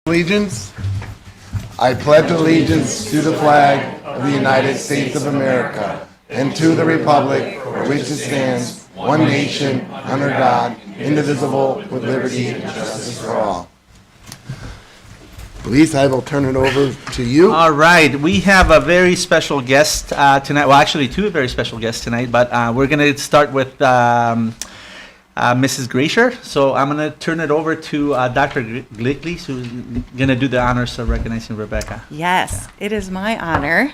Allegiance. I pledge allegiance to the flag of the United States of America and to the republic for which it stands, one nation, under God, indivisible, with liberty and justice for all. Elise, I will turn it over to you. All right, we have a very special guest tonight. Well, actually, two very special guests tonight, but we're going to start with Mrs. Gracier. So I'm going to turn it over to Dr. Glicklis, who's going to do the honors of recognizing Rebecca. Yes, it is my honor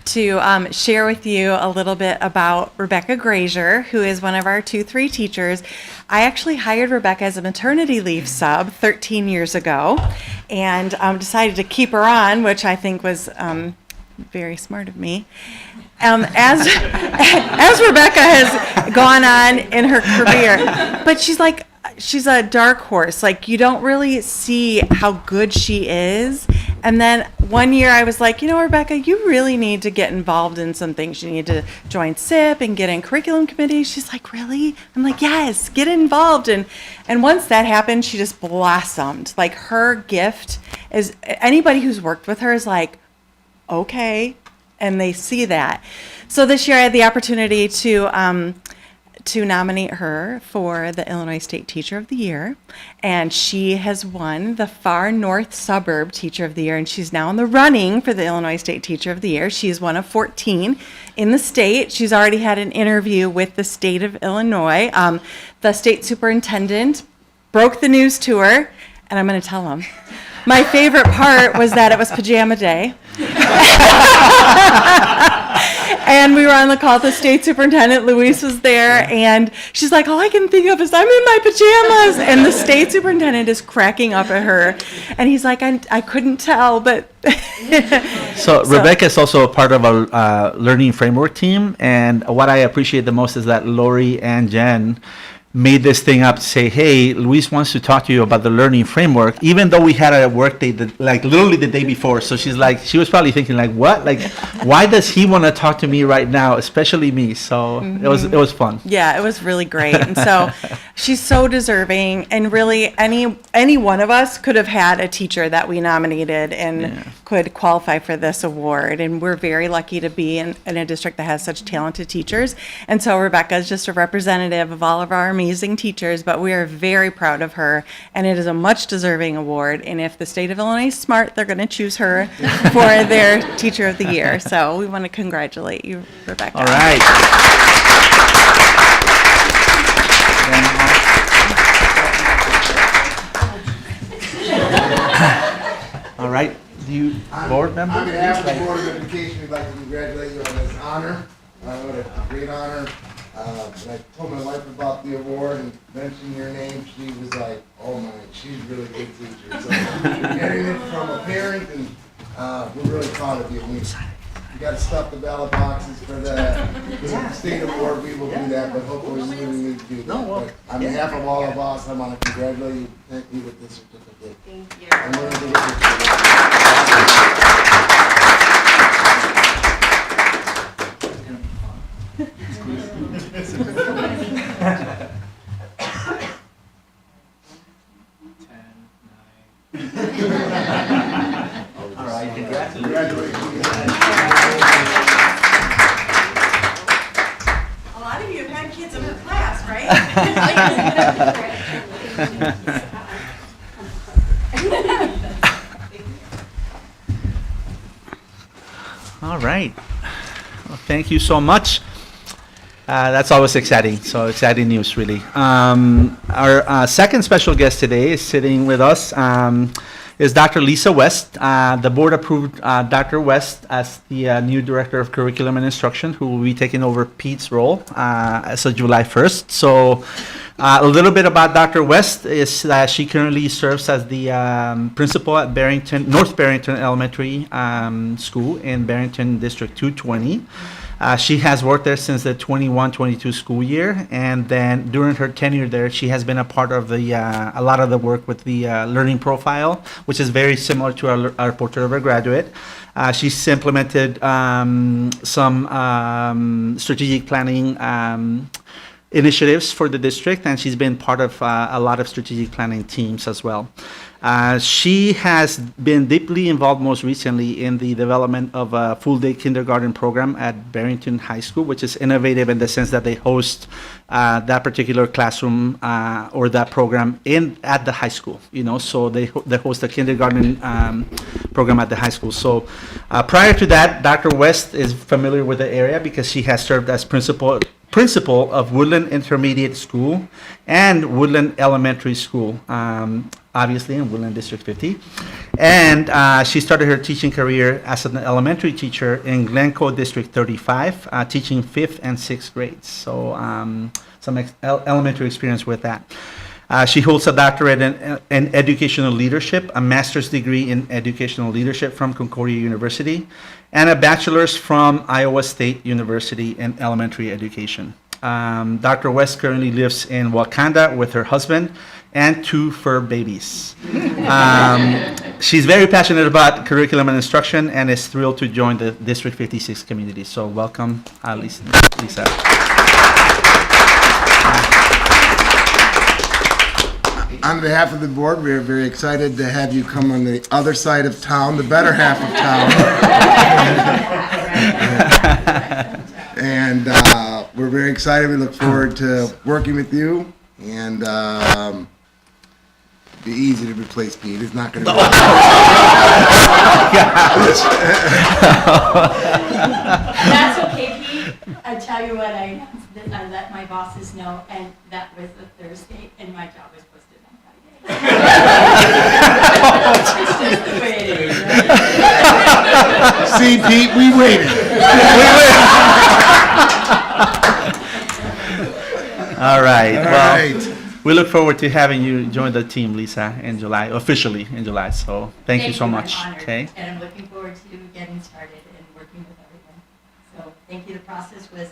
to share with you a little bit about Rebecca Gracier, who is one of our 2-3 teachers. I actually hired Rebecca as a maternity leave sub 13 years ago and decided to keep her on, which I think was very smart of me. As Rebecca has gone on in her career, but she's a dark horse. Like, you don't really see how good she is. And then one year I was like, Rebecca, you really need to get involved in some things. You need to join SIP and get in curriculum committee. She's like, really? I'm like, yes, get involved. And once that happened, she just blossomed. Like, her gift is, anybody who's worked with her is like, okay, and they see that. So this year I had the opportunity to nominate her for the Illinois State Teacher of the Year, and she has won the Far North Suburb Teacher of the Year, and she's now in the running for the Illinois State Teacher of the Year. She's one of 14 in the state. She's already had an interview with the state of Illinois. The state superintendent broke the news to her, and I'm going to tell him. My favorite part was that it was pajama day. And we were on the call with the state superintendent. Luis was there, and she's like, all I can think of is I'm in my pajamas. And the state superintendent is cracking up at her. And he's like, I couldn't tell, but. So Rebecca is also a part of our learning framework team. And what I appreciate the most is that Lori and Jen made this thing up to say, hey, Luis wants to talk to you about the learning framework, even though we had a work day like literally the day before. So she was probably thinking like, what? Like, why does he want to talk to me right now, especially me? So it was fun. Yeah, it was really great. And so she's so deserving, and really any one of us could have had a teacher that we nominated and could qualify for this award. And we're very lucky to be in a district that has such talented teachers. And so Rebecca is just a representative of all of our amazing teachers, but we are very proud of her, and it is a much deserving award. And if the state of Illinois is smart, they're going to choose her for their Teacher of the Year. So we want to congratulate you, Rebecca. All right. All right. Do you, board member? On behalf of the Board of Education, we'd like to congratulate you on this honor. What a great honor. When I told my wife about the award and mentioned your name, she was like, oh my, she's a really good teacher. So hearing it from a parent, and we're really proud of you. We got to stuff the ballot boxes for the state award. We will do that, but hopefully we really need to do that. But on behalf of all of us, I want to congratulate you. Thank you with this certificate. Thank you. I'm going to give it to you. All right, congratulations. A lot of you have had kids in her class, right? All right. Well, thank you so much. That's always exciting. So exciting news, really. Our second special guest today is sitting with us. Is Dr. Lisa West. The board approved Dr. West as the new Director of Curriculum and Instruction, who will be taking over Pete's role as of July 1st. So a little bit about Dr. West is that she currently serves as the principal at North Barrington Elementary School in Barrington District 220. She has worked there since the 21-22 school year, and then during her tenure there, she has been a part of the a lot of the work with the learning profile, which is very similar to our Porter River graduate. She's implemented some strategic planning initiatives for the district, and she's been part of a lot of strategic planning teams as well. She has been deeply involved most recently in the development of a full-day kindergarten program at Barrington High School, which is innovative in the sense that they host that particular classroom or that program at the high school. So they host a kindergarten program at the high school. So prior to that, Dr. West is familiar with the area because she has served as principal of Woodland Intermediate School and Woodland Elementary School, obviously in Woodland District 50. And she started her teaching career as an elementary teacher in Glencoe District 35, teaching 5th and 6th grades. So some elementary experience with that. She holds a doctorate in educational leadership, a master's degree in educational leadership from Concordia University, and a bachelor's from Iowa State University in elementary education. Dr. West currently lives in Wakanda with her husband and 2 fur babies. She's very passionate about curriculum and instruction and is thrilled to join the District 56 community. So welcome, Lisa. On behalf of the board, we are very excited to have you come on the other side of town, the better half of town. And we're very excited. We look forward to working with you. And be easy to replace Pete. It's not going to be. That's okay, Pete. I tell you what, I let my bosses know, and that was a Thursday, and my job was posted on Friday. It's just the way it is, right? See, Pete, we waited. All right. All Well, right. we look forward to having you join the team, Lisa, in July, officially in July. So thank you so much. I'm honored, Okay. and I'm looking forward to getting started and working with everyone. So thank you. The process was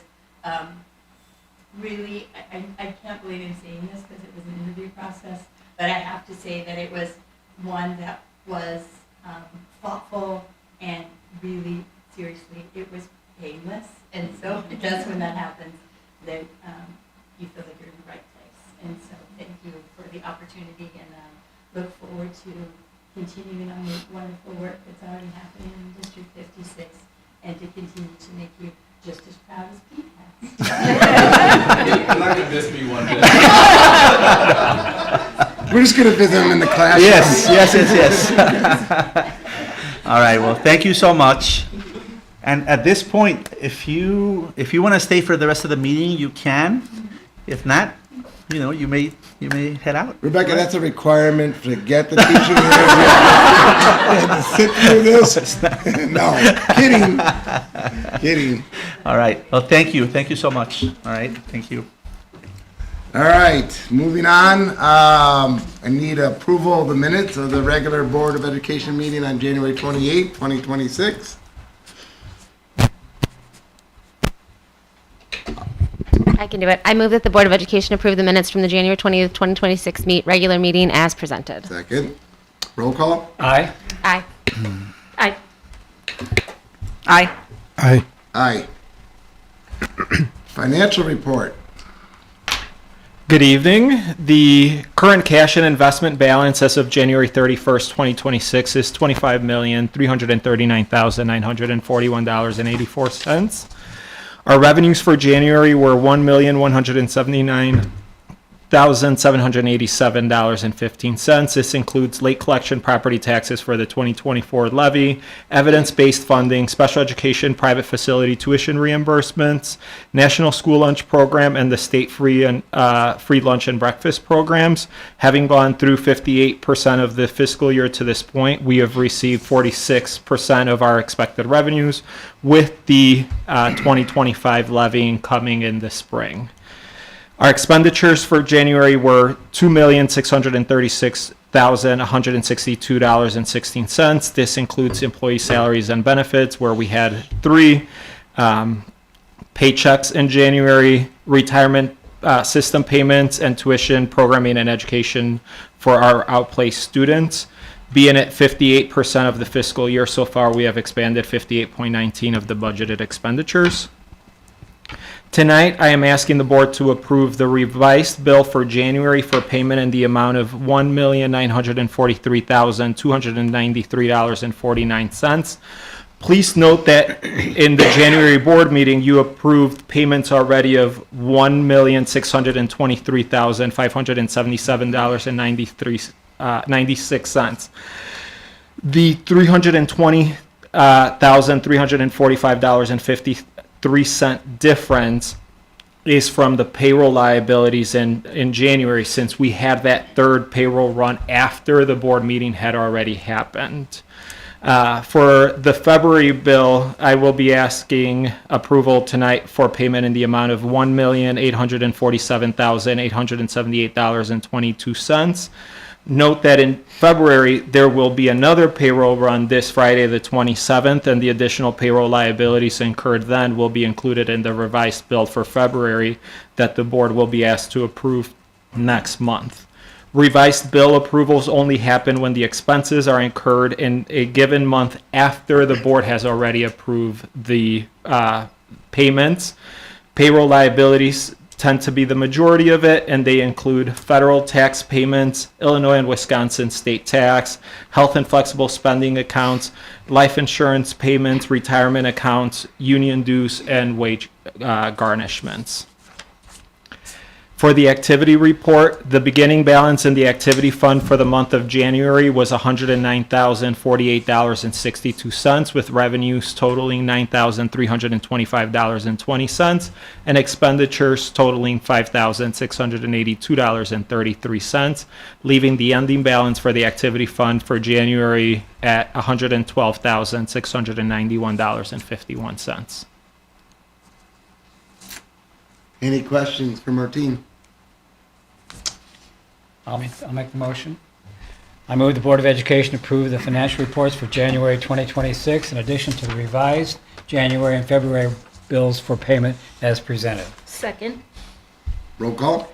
really, I can't believe I'm saying this because it was an interview process, but I have to say that it was one that was thoughtful and really, seriously, it was painless. And so that's when that happens, that you feel like you're in the right place. And so thank you for the opportunity, and look forward to continuing on the wonderful work that's already happening in District 56, and to continue to make you just as proud as Pete has. You're not gonna miss me one bit. We're just going to visit him in the classroom. Yes. All right. Well, thank you so much. And at this point, if you want to stay for the rest of the meeting, you can. If not, you may head out. Rebecca, that's a requirement to get the teaching interview. To sit through this? No, kidding. All right. Well, thank you. Thank you so much. All right. Thank you. All right, moving on. I need approval of the minutes of the regular Board of Education meeting on January 28th, 2026. I can do it. I move that the Board of Education approve the minutes from the January 20th, 2026 regular meeting as presented. Second. Roll call. Aye. Aye. Aye. Aye. Aye. Financial report. Good evening. The current cash and investment balance as of January 31st, 2026 is $25,339,941.84. Our revenues for January were $1,179,787.15. This includes late collection property taxes for the 2024 levy, evidence-based funding, special education private facility tuition reimbursements, National School Lunch Program, and the state free lunch and breakfast programs. Having gone through 58% of the fiscal year to this point, we have received 46% of our expected revenues, with the 2025 levying coming in the spring. Our expenditures for January were $2,636,162.16. This includes employee salaries and benefits, where we had 3 paychecks in January, retirement system payments, and tuition, programming, and education for our outplaced students. Being at 58% of the fiscal year so far, we have expanded 58.19 of the budgeted expenditures. Tonight, I am asking the board to approve the revised bill for January for payment in the amount of $1,943,293.49. Please note that in the January board meeting, you approved payments already of $1,623,577.96. The $320,345.53 difference is from the payroll liabilities in January, since we had that third payroll run after the board meeting had already happened. For the February bill, I will be asking approval tonight for payment in the amount of $1,847,878.22. Note that in February, there will be another payroll run this Friday, the 27th, and the additional payroll liabilities incurred then will be included in the revised bill for February that the board will be asked to approve next month. Revised bill approvals only happen when the expenses are incurred in a given month after the board has already approved the payments. Payroll liabilities tend to be the majority of it, and they include federal tax payments, Illinois and Wisconsin state tax, health and flexible spending accounts, life insurance payments, retirement accounts, union dues, and wage garnishments. For the activity report, the beginning balance in the activity fund for the month of January was $109,048.62, with revenues totaling $9,325.20 and expenditures totaling $5,682.33, leaving the ending balance for the activity fund for January at $112,691.51. Any questions from our team? I'll make the motion. I move the Board of Education approve the financial reports for January 2026 in addition to the revised January and February bills for payment as presented. Second. Roll call?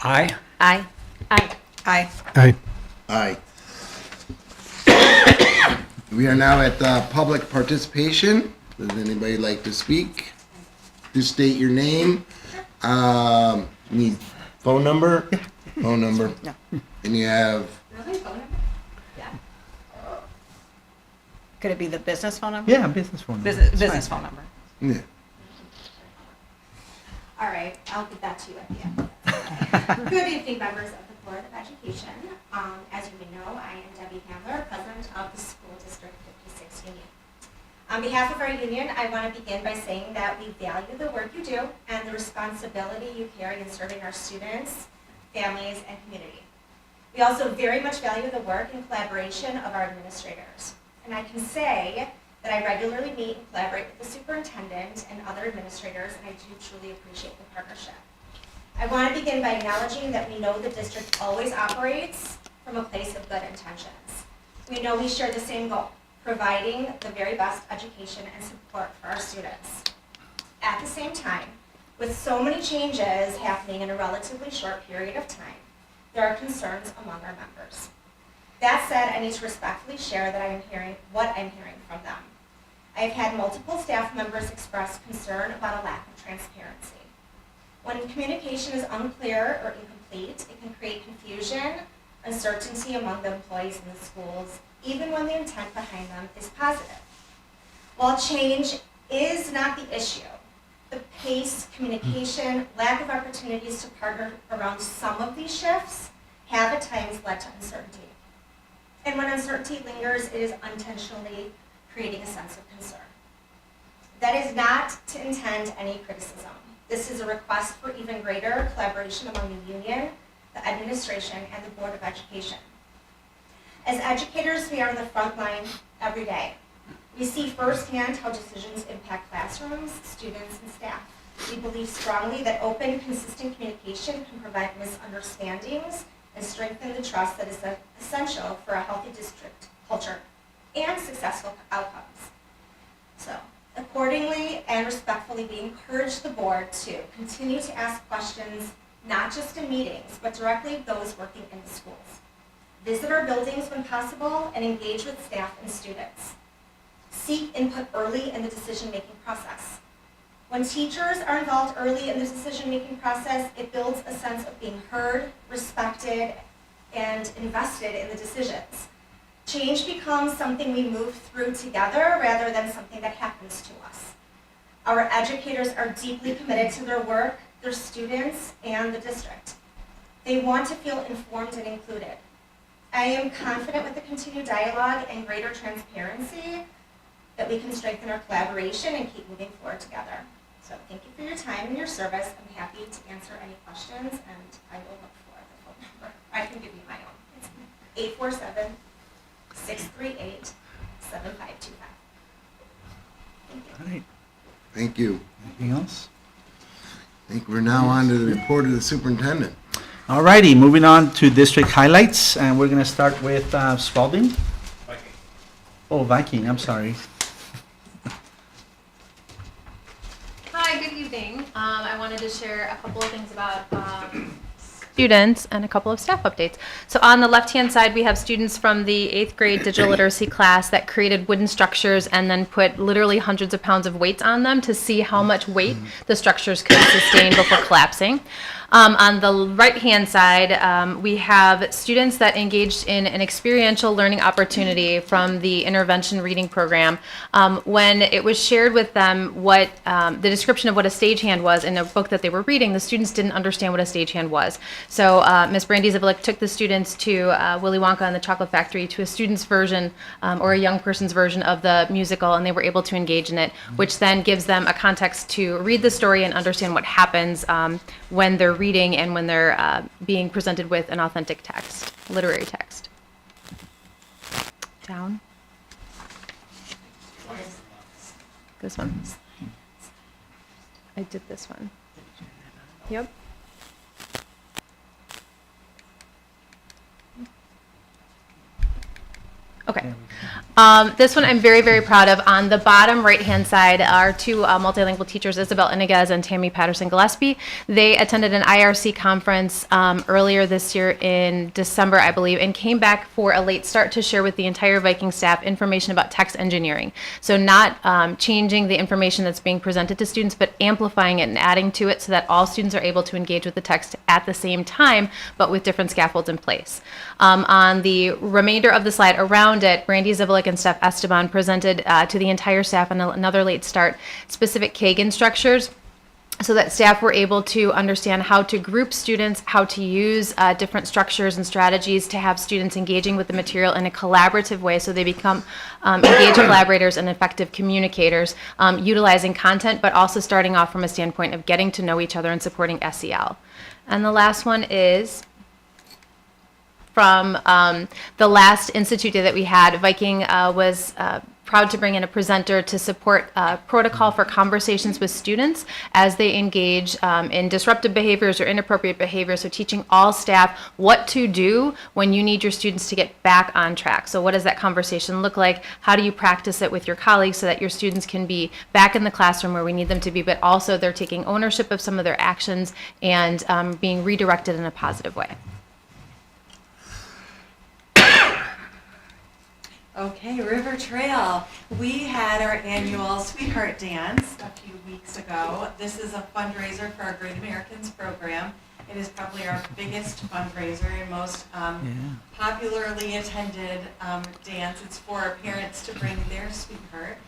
Aye. Aye. Aye. Aye. Aye. We are now at public participation. Does anybody like to speak? Just state your name. Need phone number? Phone number. No. And you have, Really? Phone number? Could it be the business phone number? Yeah, business phone. number. Business phone number. yeah. All right, I'll get that to you at the end. Good evening, members of the Board of Education. As you may know, I am Debbie Handler, President of the School District 56 Union. On behalf of our union, I want to begin by saying that we value the work you do and the responsibility you carry in serving our students, families, and community. We also very much value the work and collaboration of our administrators. And I can say that I regularly meet and collaborate with the superintendent and other administrators, and I do truly appreciate the partnership. I want to begin by acknowledging that we know the district always operates from a place of good intentions. We know we share the same goal, providing the very best education and support for our students. At the same time, with so many changes happening in a relatively short period of time, there are concerns among our members. That said, I need to respectfully share that what I'm hearing from them. I have had multiple staff members express concern about a lack of transparency. When communication is unclear or incomplete, it can create confusion, uncertainty among the employees in the schools, even when the intent behind them is positive. While change is not the issue, the pace, communication, lack of opportunities to partner around some of these shifts have at times led to uncertainty. And when uncertainty lingers, it is unintentionally creating a sense of concern. That is not to intend any criticism. This is a request for even greater collaboration among the union, the administration, and the Board of Education. As educators, we are on the front line every day. We see firsthand how decisions impact classrooms, students, and staff. We believe strongly that open, consistent communication can prevent misunderstandings and strengthen the trust that is essential for a healthy district culture and successful outcomes. So, accordingly and respectfully, we encourage the board to continue to ask questions, not just in meetings, but directly with those working in the schools. Visit our buildings when possible and engage with staff and students. Seek input early in the decision-making process. When teachers are involved early in the decision-making process, it builds a sense of being heard, respected, and invested in the decisions. Change becomes something we move through together rather than something that happens to us. Our educators are deeply committed to their work, their students, and the district. They want to feel informed and included. I am confident with the continued dialogue and greater transparency that we can strengthen our collaboration and keep moving forward together. So thank you for your time and your service. I'm happy to answer any questions, and I will look for the phone number. I can give you my own. It's 847-638-7525. Thank you. All right. Thank you. Anything else? I think we're now on to the report of the superintendent. All righty, moving on to district highlights, and we're going to start with Spalding. Viking. Oh, Viking, I'm sorry. Hi, good evening. I wanted to share a couple of things about students and a couple of staff updates. So on the left-hand side, we have students from the 8th grade digital literacy class that created wooden structures and then put literally hundreds of pounds of weights on them to see how much weight the structures could sustain before collapsing. On the right-hand side, we have students that engaged in an experiential learning opportunity from the intervention reading program. When it was shared with them what the description of what a stagehand was in a book that they were reading, the students didn't understand what a stagehand was. So Ms. Brandy Zivilic took the students to Willy Wonka and the Chocolate Factory, to a student's version or a young person's version of the musical, and they were able to engage in it, which then gives them a context to read the story and understand what happens when they're reading and when they're being presented with an authentic text, literary text. Down. This one. I did this one. Yep. Okay. This one I'm very, very proud of. On the bottom right-hand side are two multilingual teachers, Isabel Iniguez and Tammy Patterson-Gillespie. They attended an IRC conference earlier this year in December, I believe, and came back for a late start to share with the entire Viking staff information about text engineering. So not changing the information that's being presented to students, but amplifying it and adding to it so that all students are able to engage with the text at the same time, but with different scaffolds in place. On the remainder of the slide around it, Brandy Zivilic and Steph Esteban presented to the entire staff on another late start specific Kagan structures, so that staff were able to understand how to group students, how to use different structures and strategies to have students engaging with the material in a collaborative way so they become engaged collaborators and effective communicators, utilizing content, but also starting off from a standpoint of getting to know each other and supporting SEL. And the last one is from the last Institute Day that we had. Viking was proud to bring in a presenter to support protocol for conversations with students as they engage in disruptive behaviors or inappropriate behaviors. So teaching all staff what to do when you need your students to get back on track. So what does that conversation look like? How do you practice it with your colleagues so that your students can be back in the classroom where we need them to be, but also they're taking ownership of some of their actions and being redirected in a positive way. Okay, River Trail. We had our annual Sweetheart Dance a few weeks ago. This is a fundraiser for our Great Americans program. It is probably our biggest fundraiser and most popularly attended dance. It's for our parents to bring their sweetheart,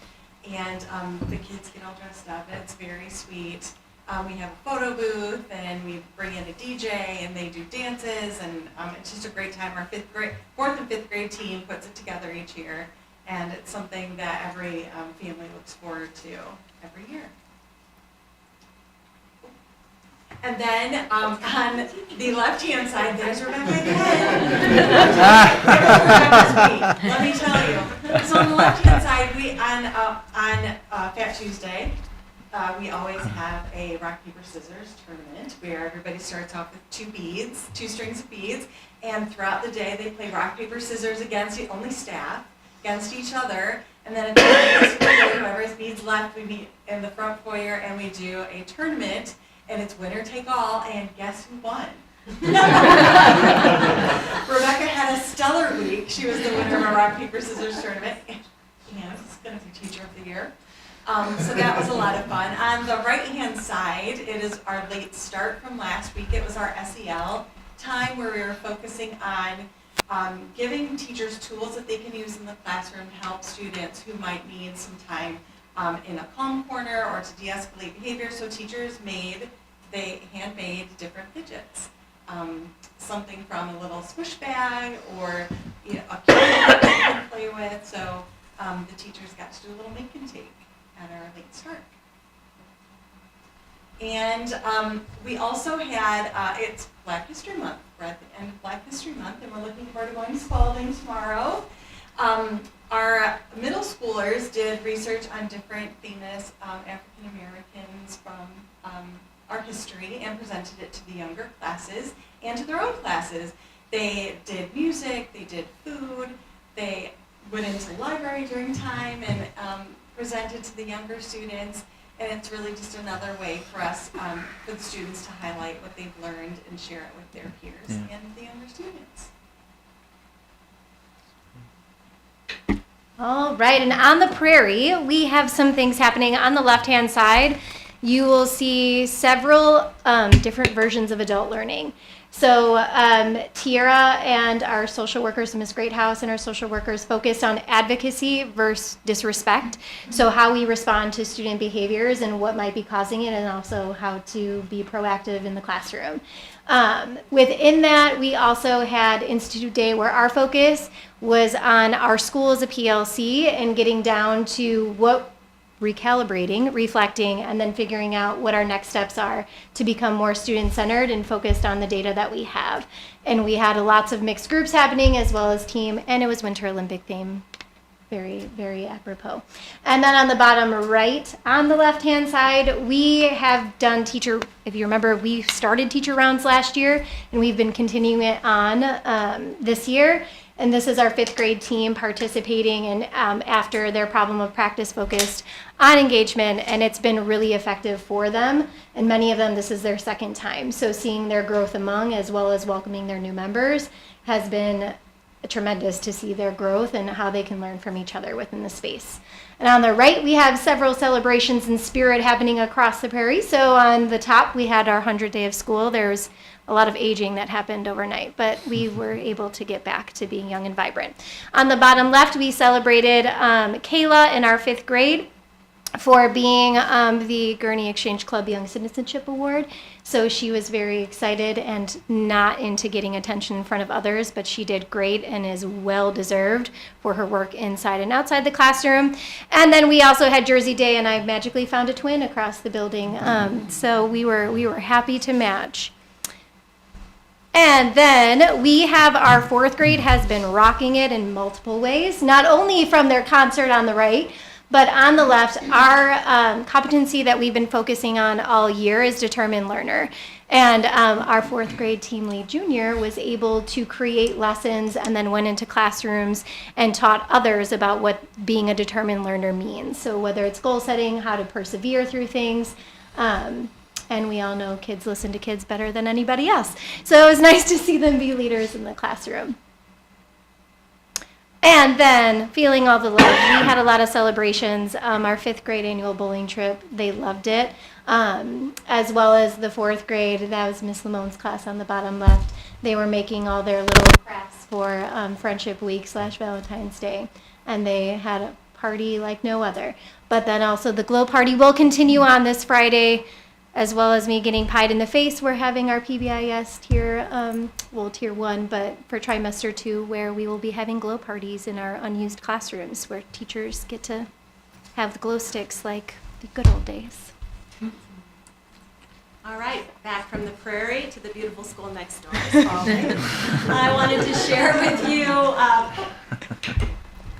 and the kids get all dressed up. It's very sweet. We have a photo booth, and we bring in a DJ, and they do dances, and it's just a great time. Our 4th and 5th grade team puts it together each year, and it's something that every family looks forward to every year. And then on the left-hand side, there's Rebecca again. Let me tell you. So on the left-hand side, we on Fat Tuesday, we always have a rock, paper, scissors tournament where everybody starts off with two strings of beads, and throughout the day they play rock, paper, scissors only staff, against each other, and then at the end of the school day, whoever has beads left, we meet in the front foyer and we do a tournament, and it's winner take all, and guess who won? Rebecca had a stellar week. She was the winner of our rock, paper, scissors tournament, and is going to be teacher of the year. So that was a lot of fun. On the right-hand side, it is our late start from last week. It was our SEL time where we were focusing on giving teachers tools that they can use in the classroom to help students who might need some time in a calm corner or to de-escalate behavior. So teachers handmade different fidgets. Something from a little squish bag or a kid that they can play with. So the teachers got to do a little make and take at our late start. And we also had, it's Black History Month. We're at the end of Black History Month and we're looking forward to going to Spalding tomorrow. Our middle schoolers did research on different famous African Americans from our history and presented it to the younger classes and to their own classes. They did music, they did food, they went into the library during time and presented to the younger students. And it's really just another way for us, for the students to highlight what they've learned and share it with their peers and the younger students. All right, and on the prairie, we have some things happening. On the left-hand side, you will see several different versions of adult learning. So Tiara and our social workers, Ms. Greathouse and our social workers, focused on advocacy versus disrespect. So how we respond to student behaviors and what might be causing it, and also how to be proactive in the classroom. Within that, we also had Institute Day, where our focus was on our school as a PLC and getting down to what recalibrating, reflecting, and then figuring out what our next steps are to become more student-centered and focused on the data that we have. And we had lots of mixed groups happening as well as team, and it was Winter Olympic theme. Very, very apropos. And then on the bottom right, on the left-hand side, we have done if you remember, we started teacher rounds last year, and we've been continuing it on this year. And this is our 5th grade team participating in after their problem of practice focused on engagement, and it's been really effective for them. And many of them, this is their second time. So seeing their growth among as well as welcoming their new members has been tremendous to see their growth and how they can learn from each other within the space. And on the right, we have several celebrations in spirit happening across the prairie. So on the top, we had our 100th day of school. There's a lot of aging that happened overnight, but we were able to get back to being young and vibrant. On the bottom left, we celebrated Kayla in our 5th grade for being the Gurney Exchange Club Young Citizenship Award. So she was very excited and not into getting attention in front of others, but she did great and is well deserved for her work inside and outside the classroom. And then we also had Jersey Day, and I magically found a twin across the building. So we were happy to match. And then we have our 4th grade has been rocking it in multiple ways, not only from their concert on the right, but on the left, our competency that we've been focusing on all year is determined learner. And our 4th grade team lead junior was able to create lessons and then went into classrooms and taught others about what being a determined learner means. So whether it's goal setting, how to persevere through things, and we all know kids listen to kids better than anybody else. So it was nice to see them be leaders in the classroom. And then, feeling all the love, we had a lot of celebrations. Our 5th grade annual bowling trip, they loved it. As well as the 4th grade, that was Miss Lamone's class on the bottom left. They were making all their little crafts for Friendship Week / Valentine's Day. And they had a party like no other. But then also the Glow Party will continue on this Friday, as well as me getting pied in the face. We're having our PBIS tier 1, but for trimester 2, where we will be having glow parties in our unused classrooms, where teachers get to have the glow sticks like the good old days. All right, back from the prairie to the beautiful school next door. I wanted to share with you,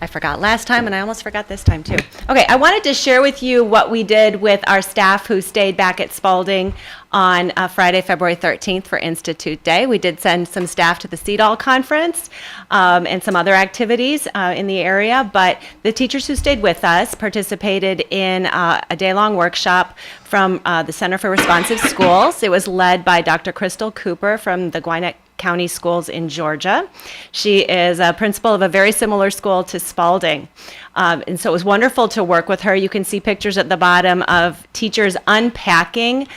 I forgot last time and I almost forgot this time too. Okay, I wanted to share with you what we did with our staff who stayed back at Spalding on Friday, February 13th for Institute Day. We did send some staff to the CEDAW conference and some other activities in the area, but the teachers who stayed with us participated in a day-long workshop from the Center for Responsive Schools. It was led by Dr. Crystal Cooper from the Gwinnett County Schools in Georgia. She is a principal of a very similar school to Spalding. And so it was wonderful to work with her. You can see pictures at the bottom of teachers unpacking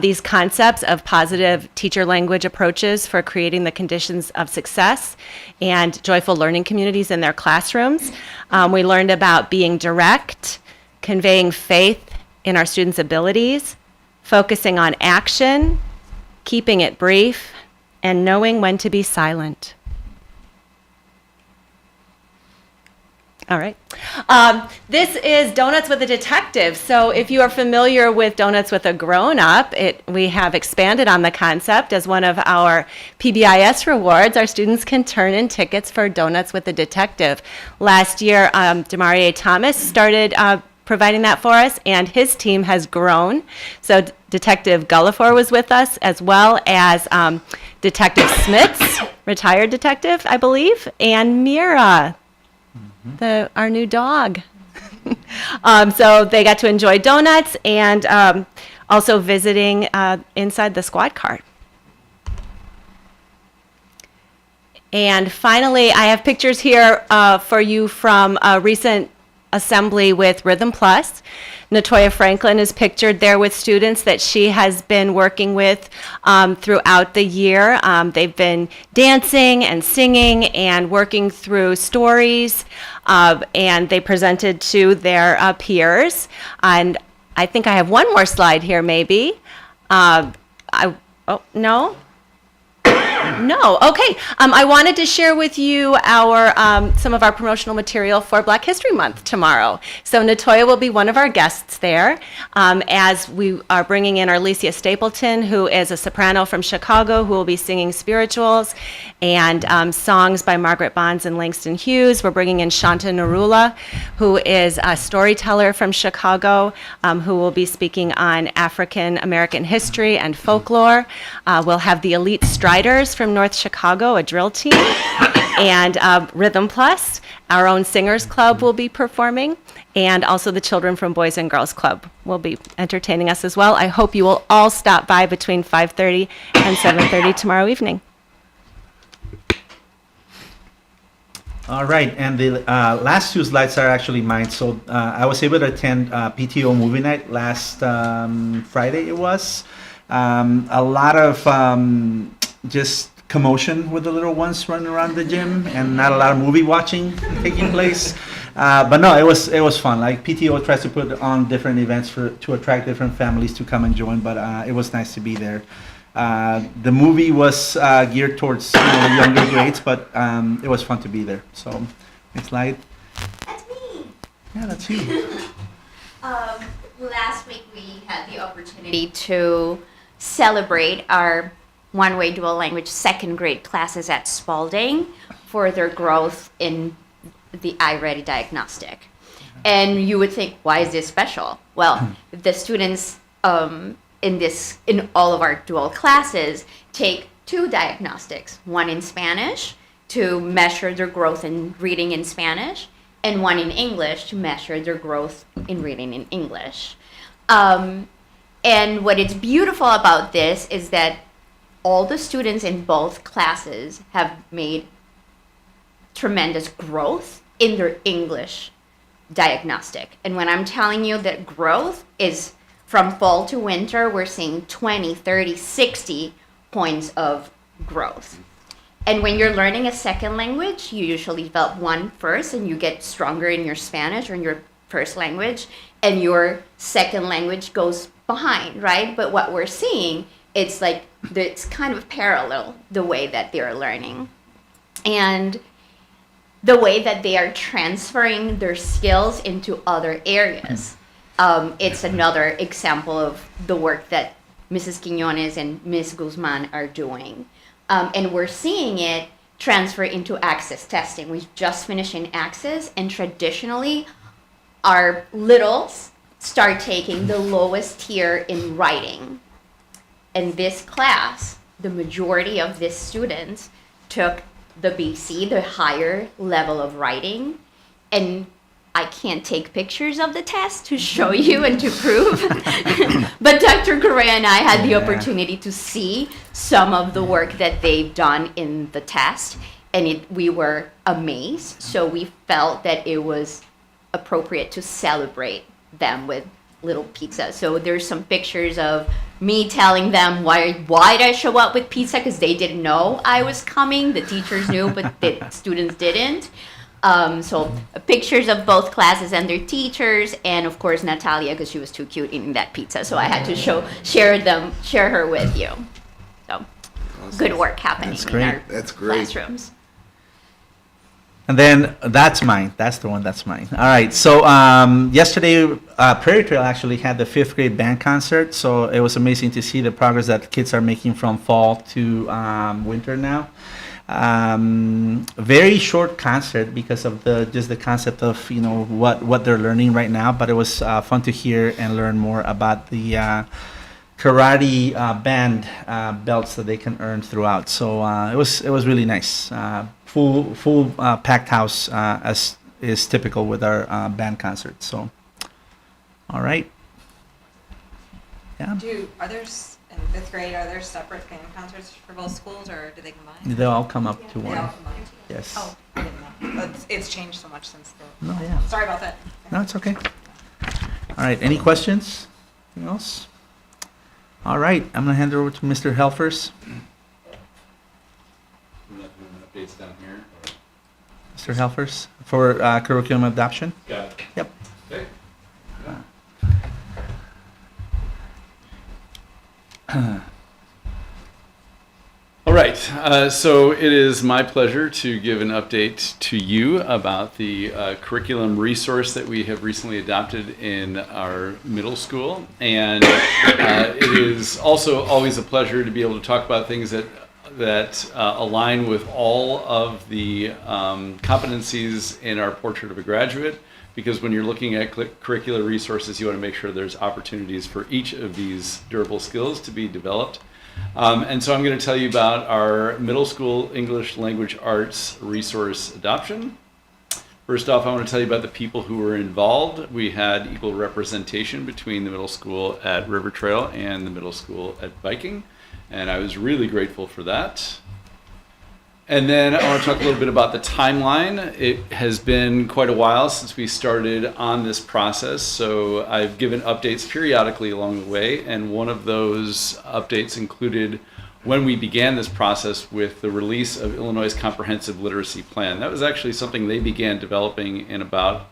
these concepts of positive teacher language approaches for creating the conditions of success and joyful learning communities in their classrooms. We learned about being direct, conveying faith in our students' abilities, focusing on action, keeping it brief, and knowing when to be silent. All right. This is Donuts with a Detective. So if you are familiar with Donuts with a Grown-Up, we have expanded on the concept as one of our PBIS rewards. Our students can turn in tickets for Donuts with a Detective. Last year, Demarie Thomas started providing that for us, and his team has grown. So Detective Gullifor was with us, as well as Detective Smits, retired detective, I believe, and Mira, our new dog. So they got to enjoy donuts and also visiting inside the squad car. And finally, I have pictures here for you from a recent assembly with Rhythm Plus. Natoya Franklin is pictured there with students that she has been working with throughout the year. They've been dancing and singing and working through stories, and they presented to their peers. And I think I have one more slide here, maybe. No? No, okay. I wanted to share with you some of our promotional material for Black History Month tomorrow. So Natoya will be one of our guests there, as we are bringing in Arlesia Stapleton, who is a soprano from Chicago, who will be singing spirituals and songs by Margaret Bonds and Langston Hughes. We're bringing in Shanta Narula, who is a storyteller from Chicago, who will be speaking on African American history and folklore. We'll have the Elite Striders from North Chicago, a drill team, and Rhythm Plus, our own singers club, will be performing, and also the children from Boys and Girls Club will be entertaining us as well. I hope you will all stop by between 5:30 and 7:30 tomorrow evening. All right, and the last two slides are actually mine. So I was able to attend PTO movie night last Friday. It was a lot of just commotion with the little ones running around the gym, and not a lot of movie watching taking place. But no, it was fun. Like PTO tries to put on different events to attract different families to come and join. But it was nice to be there. The movie was geared towards younger grades, but it was fun to be there. So, next slide. That's me. Yeah, that's you. Last week we had the opportunity to celebrate our one-way dual language second grade classes at Spalding for their growth in the iReady diagnostic. And you would think, why is this special? Well, the students in all of our dual classes take two diagnostics, one in Spanish to measure their growth in reading in Spanish, and one in English to measure their growth in reading in English. And what is beautiful about this is that all the students in both classes have made tremendous growth in their English diagnostic. And when I'm telling you that growth is from fall to winter, we're seeing 20, 30, 60 points of growth. And when you're learning a second language, you usually develop one first and you get stronger in your Spanish or in your first language, and your second language goes behind, right? But what we're seeing, it's like it's kind of parallel, the way that they're learning. And the way that they are transferring their skills into other areas. It's another example of the work that Mrs. Quiñones and Ms. Guzman are doing. And we're seeing it transfer into access testing. We just finished in access, and traditionally, our littles start taking the lowest tier in writing. In this class, the majority of these students took the BC, the higher level of writing, and I can't take pictures of the test to show you and to prove. But Dr. Correa and I had the opportunity to see some of the work that they've done in the test, and we were amazed. So we felt that it was appropriate to celebrate them with little pizza. So there's some pictures of me telling them why did I show up with pizza, because they didn't know I was coming. The teachers knew, but the students didn't. So pictures of both classes and their teachers, and of course Natalia, because she was too cute eating that pizza, so I had to share her with you. So good work happening in our classrooms. And then that's mine. That's the one. That's mine. All right. So yesterday, Prairie Trail actually had the 5th grade band concert. So it was amazing to see the progress that kids are making from fall to winter now. Very short concert because of the concept of what they're learning right now. But it was fun to hear and learn more about the karate band belts that they can earn throughout. So it was really nice. Full packed house, as is typical with our band concerts. So, all right. Yeah. Are there in 5th grade? Are there separate band concerts for both schools, or do they combine? They'll all come up to They one. all combine. Yes. Oh, I didn't know. But it's changed so much since the. No, yeah. Sorry about that. No, it's okay. All right. Any questions? Anything else? All right. I'm gonna hand it over to Mr. Helfers. Updates down here. Mr. Helfers for curriculum adoption. Got it. Yep. Okay. All right, so it is my pleasure to give an update to you about the curriculum resource that we have recently adopted in our middle school. And it is also always a pleasure to be able to talk about things that align with all of the competencies in our Portrait of a Graduate, because when you're looking at curricular resources, you want to make sure there's opportunities for each of these durable skills to be developed. And so I'm going to tell you about our middle school English language arts resource adoption. First off, I want to tell you about the people who were involved. We had equal representation between the middle school at River Trail and the middle school at Viking, and I was really grateful for that. And then I want to talk a little bit about the timeline. It has been quite a while since we started on this process, so I've given updates periodically along the way, and one of those updates included when we began this process with the release of Illinois' Comprehensive Literacy Plan. That was actually something they began developing in about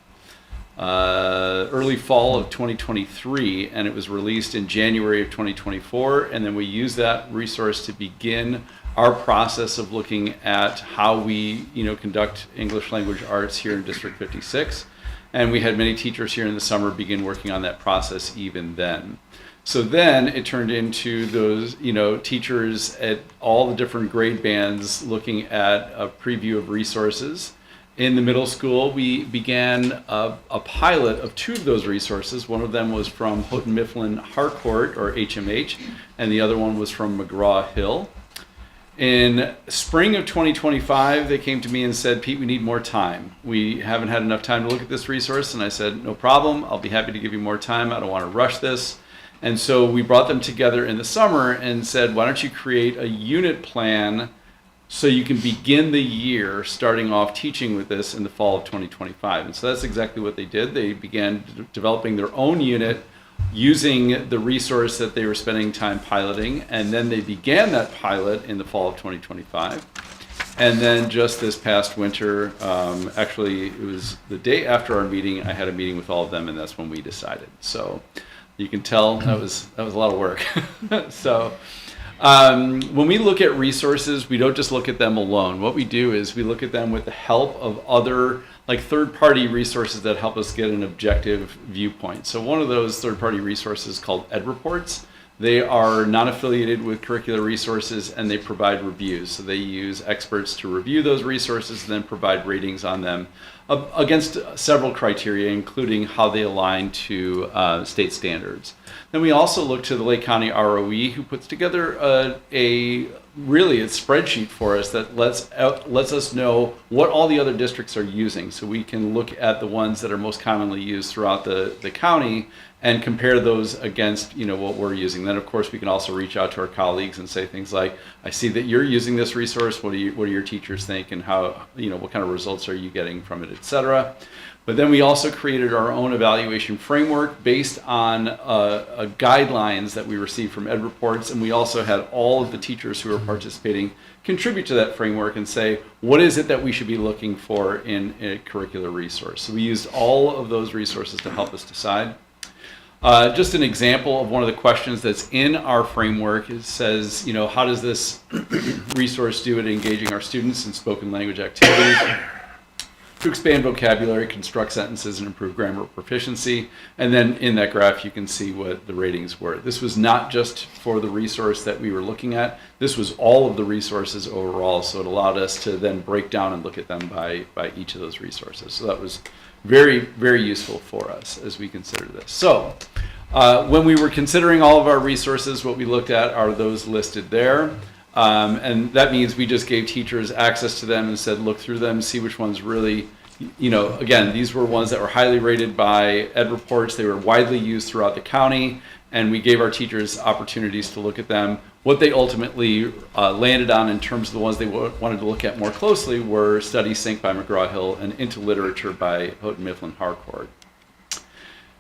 early fall of 2023, and it was released in January of 2024, and then we used that resource to begin our process of looking at how we conduct English language arts here in District 56. And we had many teachers here in the summer begin working on that process even then. So then it turned into those teachers at all the different grade bands looking at a preview of resources. In the middle school, we began a pilot of 2 of those resources. One of them was from Houghton Mifflin Harcourt, or HMH, and the other one was from McGraw-Hill. In spring of 2025, they came to me and said, Pete, we need more time. We haven't had enough time to look at this resource. And I said, no problem. I'll be happy to give you more time. I don't want to rush this. And so we brought them together in the summer and said, why don't you create a unit plan so you can begin the year starting off teaching with this in the fall of 2025. And so that's exactly what they did. They began developing their own unit using the resource that they were spending time piloting, and then they began that pilot in the fall of 2025. And then just this past winter, actually it was the day after our meeting, I had a meeting with all of them, and that's when we decided. So you can tell that was a lot of work. So when we look at resources, we don't just look at them alone. What we do is we look at them with the help of other third-party resources that help us get an objective viewpoint. So one of those third-party resources is called EdReports. They are non-affiliated with curricular resources, and they provide reviews. So they use experts to review those resources and then provide ratings on them against several criteria, including how they align to state standards. Then we also look to the Lake County ROE, who puts together a really it's spreadsheet for us that lets us know what all the other districts are using, so we can look at the ones that are most commonly used throughout the county and compare those against what we're using. Then of course we can also reach out to our colleagues and say things like, I see that you're using this resource, what do your teachers think, and how what kind of results are you getting from it, etc. But then we also created our own evaluation framework based on guidelines that we received from Ed Reports, and we also had all of the teachers who are participating contribute to that framework and say, what is it that we should be looking for in a curricular resource? So we used all of those resources to help us decide. Just an example of one of the questions that's in our framework, it says, how does this resource do at engaging our students in spoken language activities to expand vocabulary, construct sentences, and improve grammar proficiency? And then in that graph, you can see what the ratings were. This was not just for the resource that we were looking at. This was all of the resources overall, so it allowed us to then break down and look at them by each of those resources. So that was very, very useful for us as we consider this. So when we were considering all of our resources, what we looked at are those listed there. And that means we just gave teachers access to them and said, look through them, see which ones really, again, these were ones that were highly rated by Ed Reports. They were widely used throughout the county, and we gave our teachers opportunities to look at them. What they ultimately landed on in terms of the ones they wanted to look at more closely were Study Sync by McGraw-Hill and Into Literature by Houghton Mifflin Harcourt.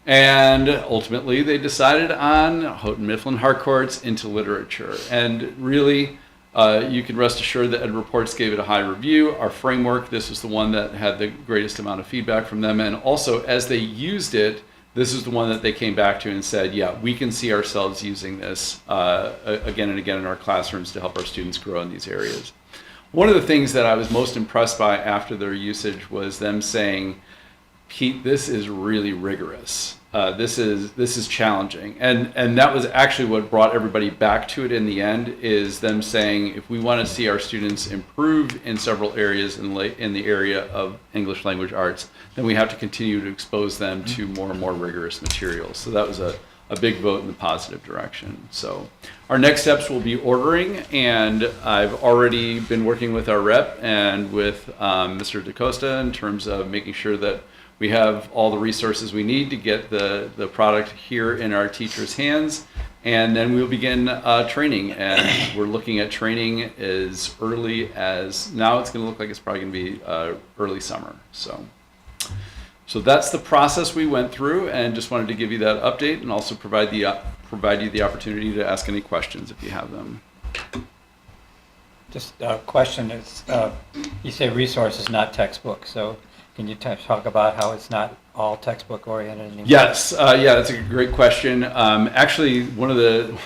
And ultimately, they decided on Houghton Mifflin Harcourt's Into Literature. And really, you can rest assured that Ed Reports gave it a high review. Our framework, this was the one that had the greatest amount of feedback from them. And also, as they used it, this is the one that they came back to and said, yeah, we can see ourselves using this again and again in our classrooms to help our students grow in these areas. One of the things that I was most impressed by after their usage was them saying, Pete, this is really rigorous. This is challenging, and that was actually what brought everybody back to it in the end, is them saying, if we want to see our students improve in several areas in the area of English language arts, then we have to continue to expose them to more and more rigorous materials. So that was a big vote in the positive direction. So our next steps will be ordering, and I've already been working with our rep and with Mr. DaCosta in terms of making sure that we have all the resources we need to get the product here in our teachers' hands, and then we'll begin training. And we're looking at training as early as, now it's going to look like it's probably going to be early summer. So that's the process we went through, and just wanted to give you that update and also provide you the opportunity to ask any questions if you have them. Just a question is, you say resources, not textbook, so can you talk about how it's not all textbook oriented anymore? Yes, yeah, that's a great question. Actually, one of the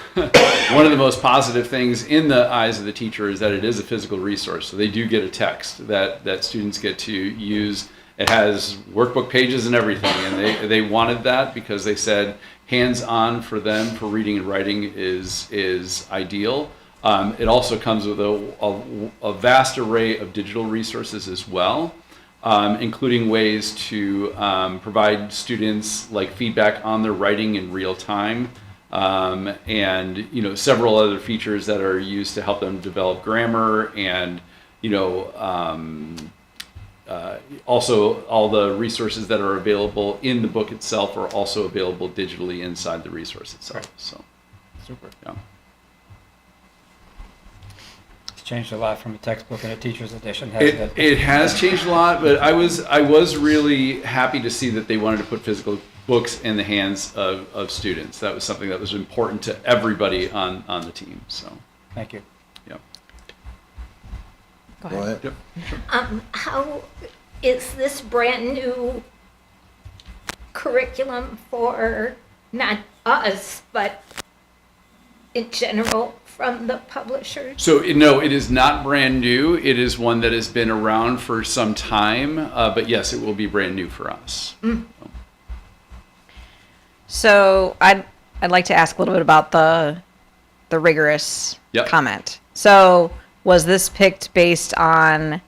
most positive things in the eyes of the teacher is that it is a physical resource. So they do get a text that students get to use. It has workbook pages and everything, and they wanted that because they said hands-on for them for reading and writing is ideal. It also comes with a vast array of digital resources as well. Including ways to provide students like feedback on their writing in real time, and several other features that are used to help them develop grammar, and also all the resources that are available in the book itself are also available digitally inside the resource itself. Right. So, super. Yeah. Changed a lot from a textbook and a teacher's edition, hasn't it? It has changed a lot, but I was really happy to see that they wanted to put physical books in the hands of students. That was something that was important to everybody on the team. So, thank you. Yeah. Go ahead. Yep. How is this brand new curriculum for not us, but in general from the publishers? So no, it is not brand new. It is one that has been around for some time, but yes, it will be brand new for us. Mm. So I'd like to ask a little bit about the rigorous comment. So was this picked based on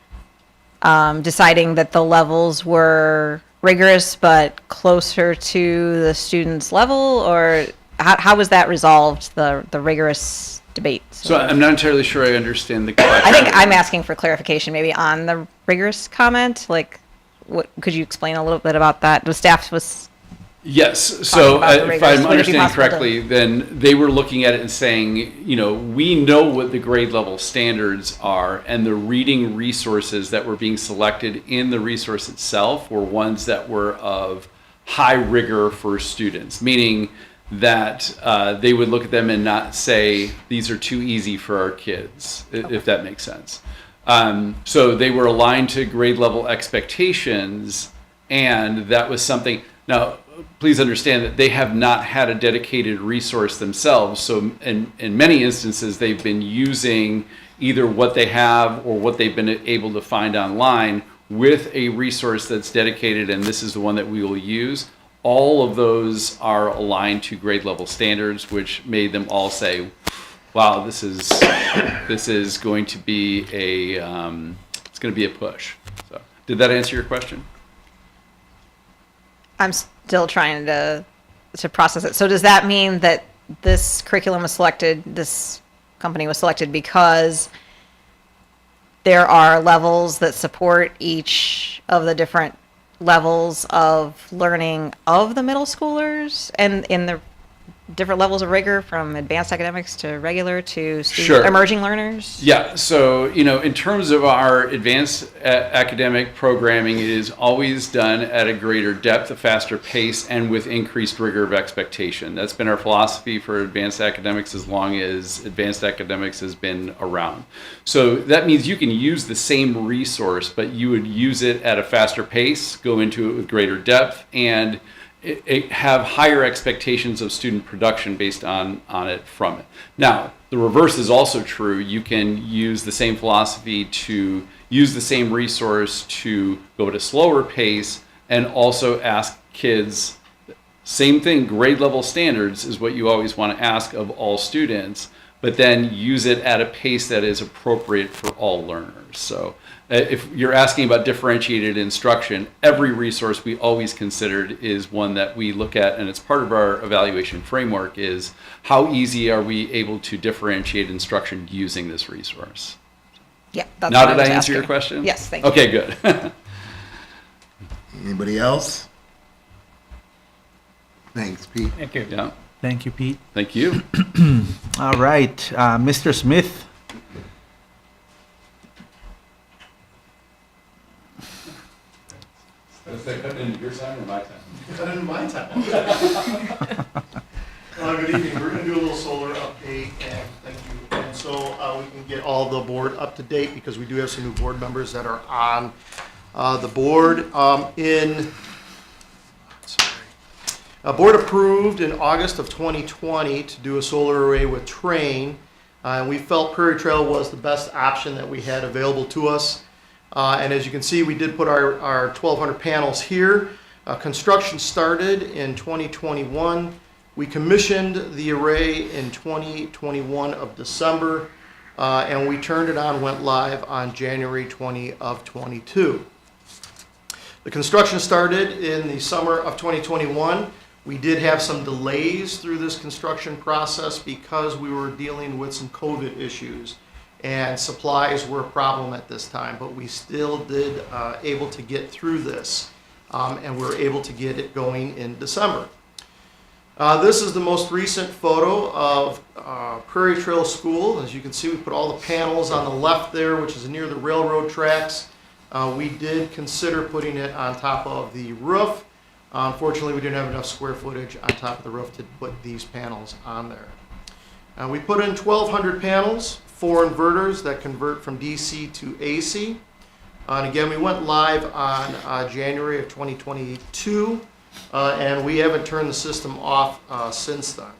deciding that the levels were rigorous but closer to the student's level, or how was that resolved, the rigorous debate. So I'm not entirely sure I understand the question. I think I'm asking for clarification maybe on the rigorous comment. Like, what could you explain a little bit about that? The staff was. Yes, so about the if rigors. I'm Would it be understanding possible correctly, then they were looking at it and saying, you know, we know what the grade level standards are, and the reading resources that were being selected in the resource itself were ones that were of high rigor for students, meaning that they would look at them and not say, these are too easy for our kids, if that makes sense. So they were aligned to grade level expectations, and that was something. Now, please understand that they have not had a dedicated resource themselves. So in many instances, they've been using either what they have or what they've been able to find online with a resource that's dedicated, and this is the one that we will use. All of those are aligned to grade level standards, which made them all say, wow, this is going to be it's going to be a push. So did that answer your question? I'm still trying to process it. So does that mean that this curriculum was selected, this company was selected because there are levels that support each of the different levels of learning of the middle schoolers and in the different levels of rigor from advanced academics to regular to Sure. emerging learners? Yeah, so, you know, in terms of our advanced academic programming, it is always done at a greater depth, a faster pace, and with increased rigor of expectation. That's been our philosophy for advanced academics as long as advanced academics has been around. So that means you can use the same resource, but you would use it at a faster pace, go into it with greater depth, and have higher expectations of student production based on it from it. Now, the reverse is also true. You can use the same philosophy to use the same resource to go at a slower pace and also ask kids, same thing, grade level standards is what you always want to ask of all students, but then use it at a pace that is appropriate for all learners. So if you're asking about differentiated instruction, every resource we always considered is one that we look at, and it's part of our evaluation framework, is how easy are we able to differentiate instruction using this resource? Yeah, that's Now, what did was I answer your asking. question? Yes, thank you. Okay, good. Anybody else? Thanks, Pete. Thank you. Yeah, Thank you, Pete. thank you. All right, Mr. Smith. Is that cut into your time or my time? Cut into my time. Good evening. We're going to do a little solar update, and thank you. And so we can get all the board up to date because we do have some new board members that are on the board. Board approved in August of 2020 to do a solar array with Trane. And we felt Prairie Trail was the best option that we had available to us. And as you can see, we did put our 1,200 panels here. Construction started in 2021. We commissioned the array in 2021 of December, and we turned it on, went live on January 20 of 22. The construction started in the summer of 2021. We did have some delays through this construction process because we were dealing with some COVID issues. And supplies were a problem at this time, but we still did able to get through this, and we were able to get it going in December. This is the most recent photo of Prairie Trail School. As you can see, we put all the panels on the left there, which is near the railroad tracks. We did consider putting it on top of the roof. Unfortunately, we didn't have enough square footage on top of the roof to put these panels on there. We put in 1,200 panels, 4 inverters that convert from DC to AC. And again, we went live on January of 2022, and we haven't turned the system off since then.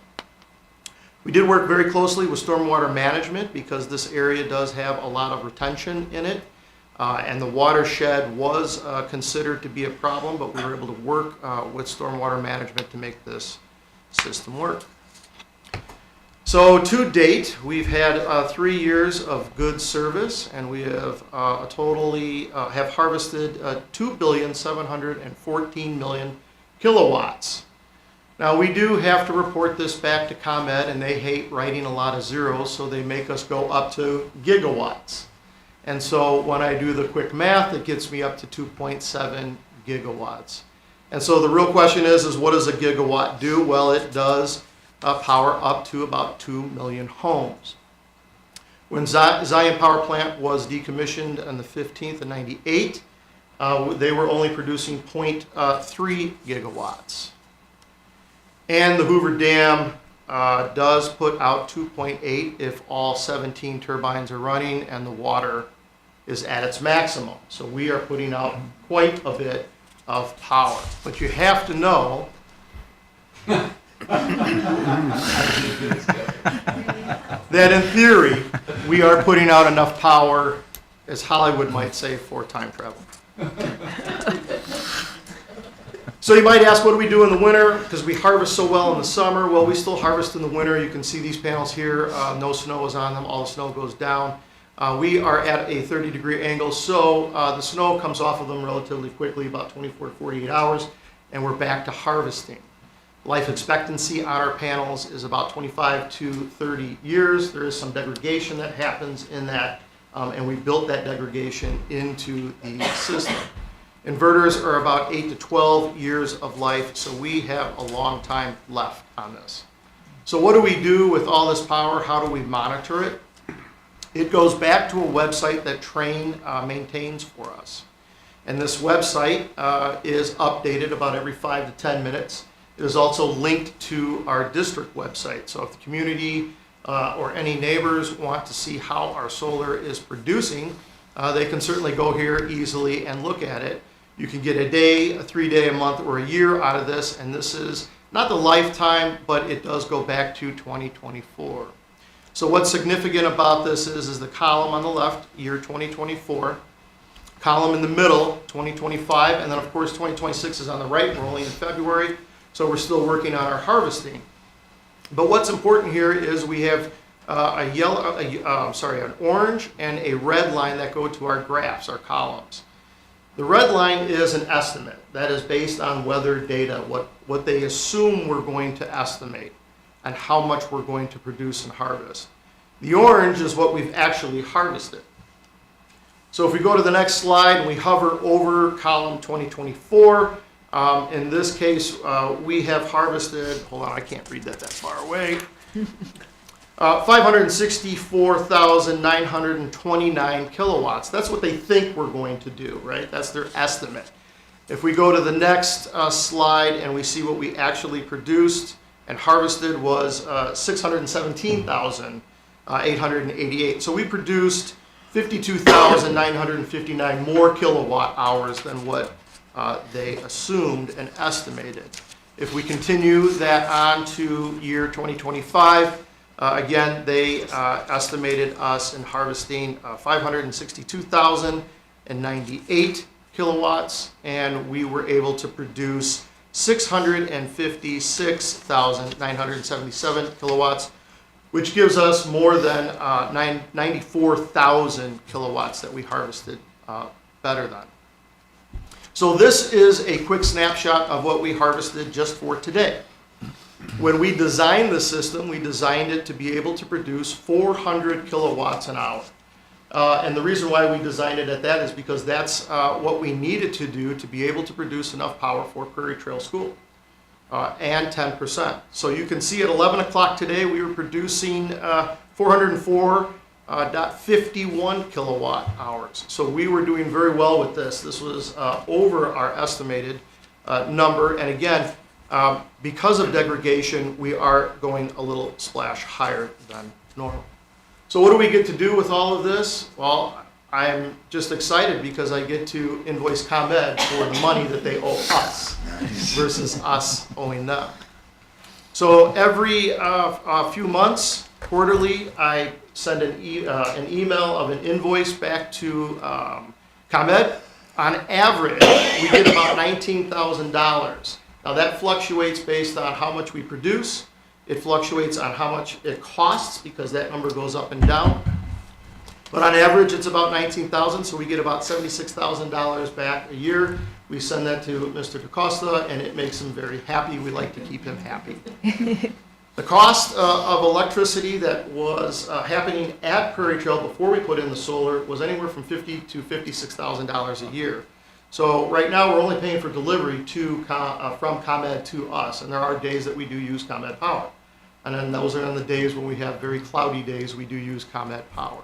We did work very closely with stormwater management because this area does have a lot of retention in it. And the watershed was considered to be a problem, but we were able to work with stormwater management to make this system work. So to date, we've had 3 years of good service, and we have have harvested 2,714,000,000 kilowatts. Now, we do have to report this back to ComEd, and they hate writing a lot of zeros, so they make us go up to gigawatts. And so when I do the quick math, it gets me up to 2.7 gigawatts. And so the real question is what does a gigawatt do? Well, it does power up to about 2 million homes. When Zion Power Plant was decommissioned on the 15th of 98, they were only producing 0.3 gigawatts. And the Hoover Dam does put out 2.8 if all 17 turbines are running and the water is at its maximum. So we are putting out quite a bit of power. But you have to know that in theory, we are putting out enough power, as Hollywood might say, for time travel. So you might ask, what do we do in the winter? Because we harvest so well in the summer. Well, we still harvest in the winter. You can see these panels here. No snow is on them. All the snow goes down. We are at a 30-degree angle, so the snow comes off of them relatively quickly, about 24 to 48 hours, and we're back to harvesting. Life expectancy on our panels is about 25 to 30 years. There is some degradation that happens in that, and we built that degradation into the system. Inverters are about 8 to 12 years of life, so we have a long time left on this. So what do we do with all this power? How do we monitor it? It goes back to a website that Trane maintains for us. And this website is updated about every 5 to 10 minutes. It is also linked to our district website. So if the community or any neighbors want to see how our solar is producing, they can certainly go here easily and look at it. You can get a day, a 3-day, a month, or a year out of this, and this is not the lifetime, but it does go back to 2024. So what's significant about this is the column on the left, year 2024, column in the middle, 2025, and then of course 2026 is on the right. We're only in February, so we're still working on our harvesting. But what's important here is we have an orange and a red line that go to our graphs, our columns. The red line is an estimate. That is based on weather data, what they assume we're going to estimate and how much we're going to produce and harvest. The orange is what we've actually harvested. So if we go to the next slide and we hover over column 2024, in this case, we have harvested, hold on, I can't read that far away, 564,929 kilowatts. That's what they think we're going to do, right? That's their estimate. If we go to the next slide and we see what we actually produced and harvested was 617,888. So we produced 52,959 more kilowatt hours than what they assumed and estimated. If we continue that on to year 2025, again, they estimated us in harvesting 562,098 kilowatts, and we were able to produce 656,977 kilowatts, which gives us more than 94,000 kilowatts that we harvested better than. So this is a quick snapshot of what we harvested just for today. When we designed the system, we designed it to be able to produce 400 kilowatts an hour. And the reason why we designed it at that is because that's what we needed to do to be able to produce enough power for Prairie Trail School, and 10%. So you can see at 11 o'clock today, we were producing 404.51 kilowatt hours. So we were doing very well with this. This was over our estimated number. And again, because of degradation, we are going a little splash higher than normal. So what do we get to do with all of this? Well, I'm just excited because I get to invoice ComEd for the money that they owe us versus us owing them. So every few months, quarterly, I send an email of an invoice back to ComEd. On average, we get about $19,000. Now that fluctuates based on how much we produce. It fluctuates on how much it costs because that number goes up and down. But on average, it's about $19,000, so we get about $76,000 back a year. We send that to Mr. DaCosta, and it makes him very happy. We like to keep him happy. The cost of electricity that was happening at Prairie Trail before we put in the solar was anywhere from $50,000 to $56,000 a year. So right now, we're only paying for delivery from ComEd to us, and there are days that we do use ComEd power. And then those are on the days when we have very cloudy days, we do use ComEd power.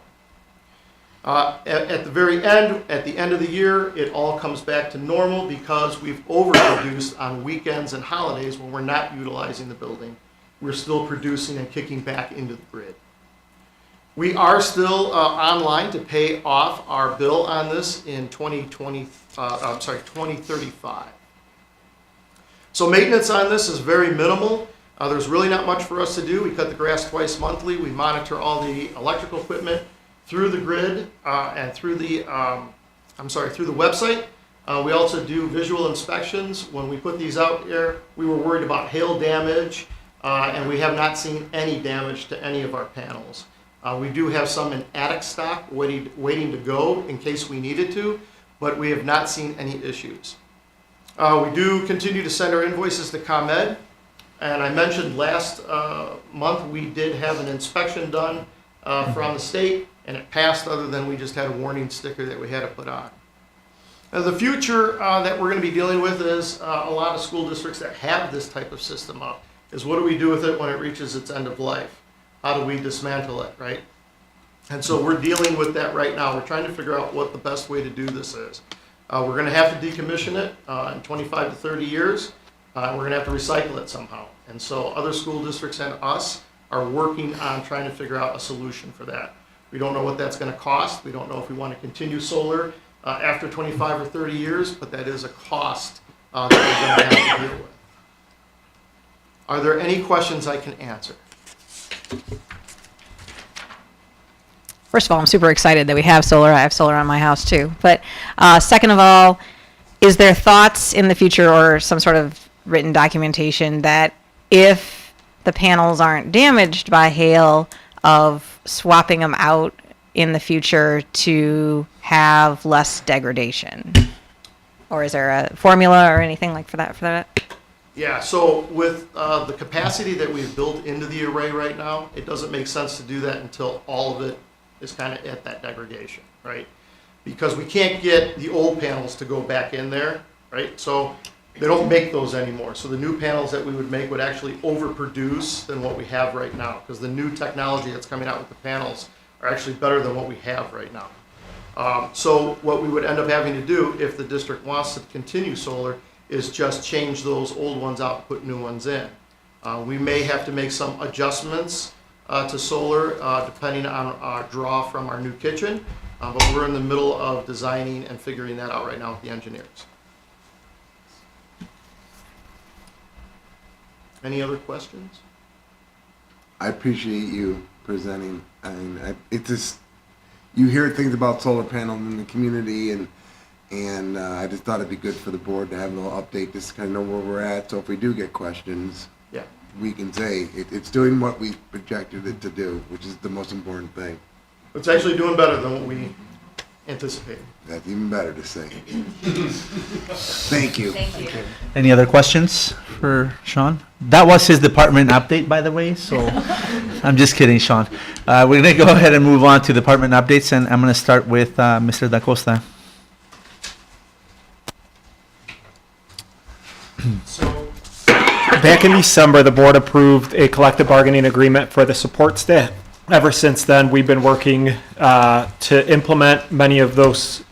At the very end, at the end of the year, it all comes back to normal because we've overproduced on weekends and holidays when we're not utilizing the building. We're still producing and kicking back into the grid. We are still online to pay off our bill on this in 2035. So maintenance on this is very minimal. There's really not much for us to do. We cut the grass twice monthly. We monitor all the electrical equipment through the grid and through the through the website. We also do visual inspections. When we put these out there, we were worried about hail damage, and we have not seen any damage to any of our panels. We do have some in attic stock waiting to go in case we needed to, but we have not seen any issues. We do continue to send our invoices to ComEd, and I mentioned last month we did have an inspection done from the state, and it passed, other than we just had a warning sticker that we had to put on. Now, the future that we're going to be dealing with is a lot of school districts that have this type of system up, is what do we do with it when it reaches its end of life? How do we dismantle it, right? And so we're dealing with that right now. We're trying to figure out what the best way to do this is. We're going to have to decommission it in 25 to 30 years. We're going to have to recycle it somehow. And so other school districts and us are working on trying to figure out a solution for that. We don't know what that's going to cost. We don't know if we want to continue solar after 25 or 30 years, but that is a cost that we're going to have to deal with. Are there any questions I can answer? First of all, I'm super excited that we have solar. I have solar on my house too. But second of all, is there thoughts in the future or some sort of written documentation that if the panels aren't damaged by hail, of swapping them out in the future to have less degradation? Or is there a formula or anything like for that? Yeah, so with the capacity that we've built into the array right now, it doesn't make sense to do that until all of it is kind of at that degradation, right? Because we can't get the old panels to go back in there, right? So they don't make those anymore. So the new panels that we would make would actually overproduce than what we have right now, because the new technology that's coming out with the panels are actually better than what we have right now. So what we would end up having to do if the district wants to continue solar is just change those old ones out and put new ones in. We may have to make some adjustments to solar depending on our draw from our new kitchen, but we're in the middle of designing and figuring that out right now with the engineers. Any other questions? I appreciate you presenting. I mean, it just, you hear things about solar panels in the community, and I just thought it'd be good for the board to have a little update, just kind of know where we're at. So if we do get questions, yeah, we can say it's doing what we projected it to do, which is the most important thing. It's actually doing better than what we anticipated. That's even better to say. Thank you. Thank you. Any other questions for Sean? That was his department update, by the way, so I'm just kidding, Sean. We're going to go ahead and move on to department updates, and I'm going to start with Mr. DaCosta. So, Back in December, the board approved a collective bargaining agreement for the support staff. Ever since then, we've been working to implement many of those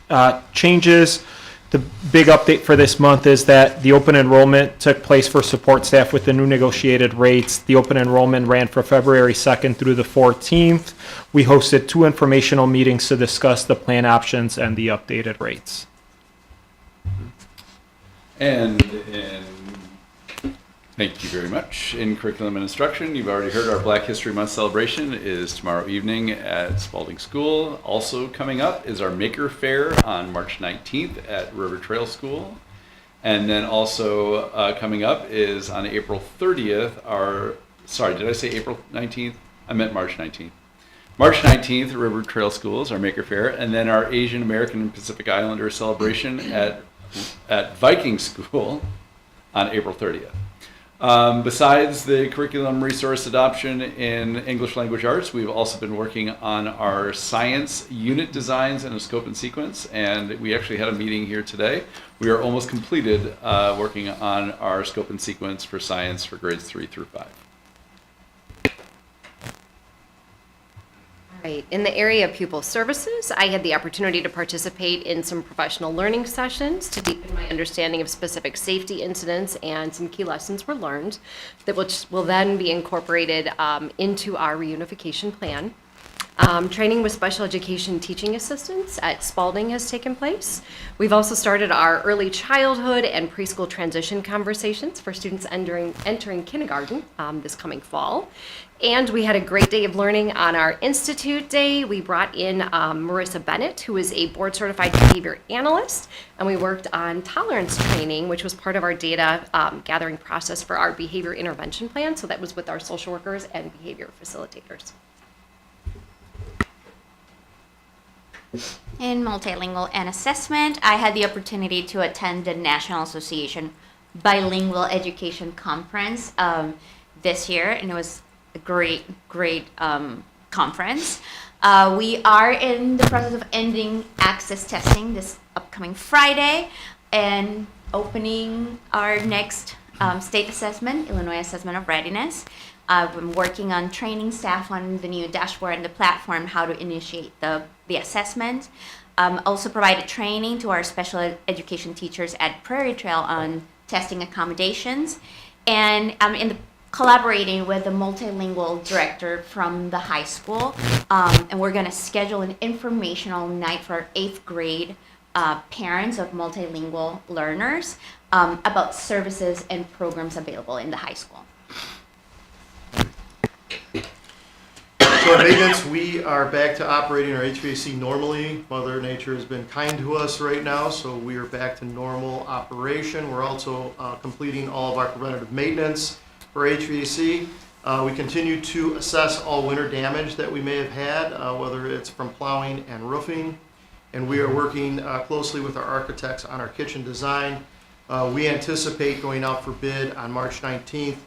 changes. The big update for this month is that the open enrollment took place for support staff with the new negotiated rates. The open enrollment ran from February 2nd through the 14th. We hosted 2 informational meetings to discuss the plan options and the updated rates. And thank you very much. In curriculum and instruction, you've already heard our Black History Month celebration is tomorrow evening at Spalding School. Also coming up is our Maker Fair on March 19th at River Trail School. And then also coming up is on April 30th, did I say April 19th? I meant March 19th. March 19th, River Trail Schools, our Maker Fair, and then our Asian American and Pacific Islander celebration at Viking School on April 30th. Besides the curriculum resource adoption in English language arts, we've also been working on our science unit designs in a scope and sequence, and we actually had a meeting here today. We are almost completed working on our scope and sequence for science for grades 3 through 5. Right. In the area of pupil services, I had the opportunity to participate in some professional learning sessions to deepen my understanding of specific safety incidents, and some key lessons were learned that will then be incorporated into our reunification plan. Training with special education teaching assistants at Spalding has taken place. We've also started our early childhood and preschool transition conversations for students entering kindergarten this coming fall. And we had a great day of learning on our Institute Day. We brought in Marissa Bennett, who is a board-certified behavior analyst, and we worked on tolerance training, which was part of our data gathering process for our behavior intervention plan. So that was with our social workers and behavior facilitators. In multilingual and assessment, I had the opportunity to attend the National Association Bilingual Education Conference this year, and it was a great conference. We are in the process of ending access testing this upcoming Friday and opening our next state assessment, Illinois Assessment of Readiness. I've been working on training staff on the new dashboard and the platform, how to initiate the assessment. Also provided training to our special education teachers at Prairie Trail on testing accommodations. And collaborating with the multilingual director from the high school. And we're gonna schedule an informational night for our 8th grade parents of multilingual learners about services and programs available in the high school. So at maintenance, we are back to operating our HVAC normally. Mother Nature has been kind to us right now, so we are back to normal operation. We're also completing all of our preventative maintenance for HVAC. We continue to assess all winter damage that we may have had, whether it's from plowing and roofing. And we are working closely with our architects on our kitchen design. We anticipate going out for bid on March 19th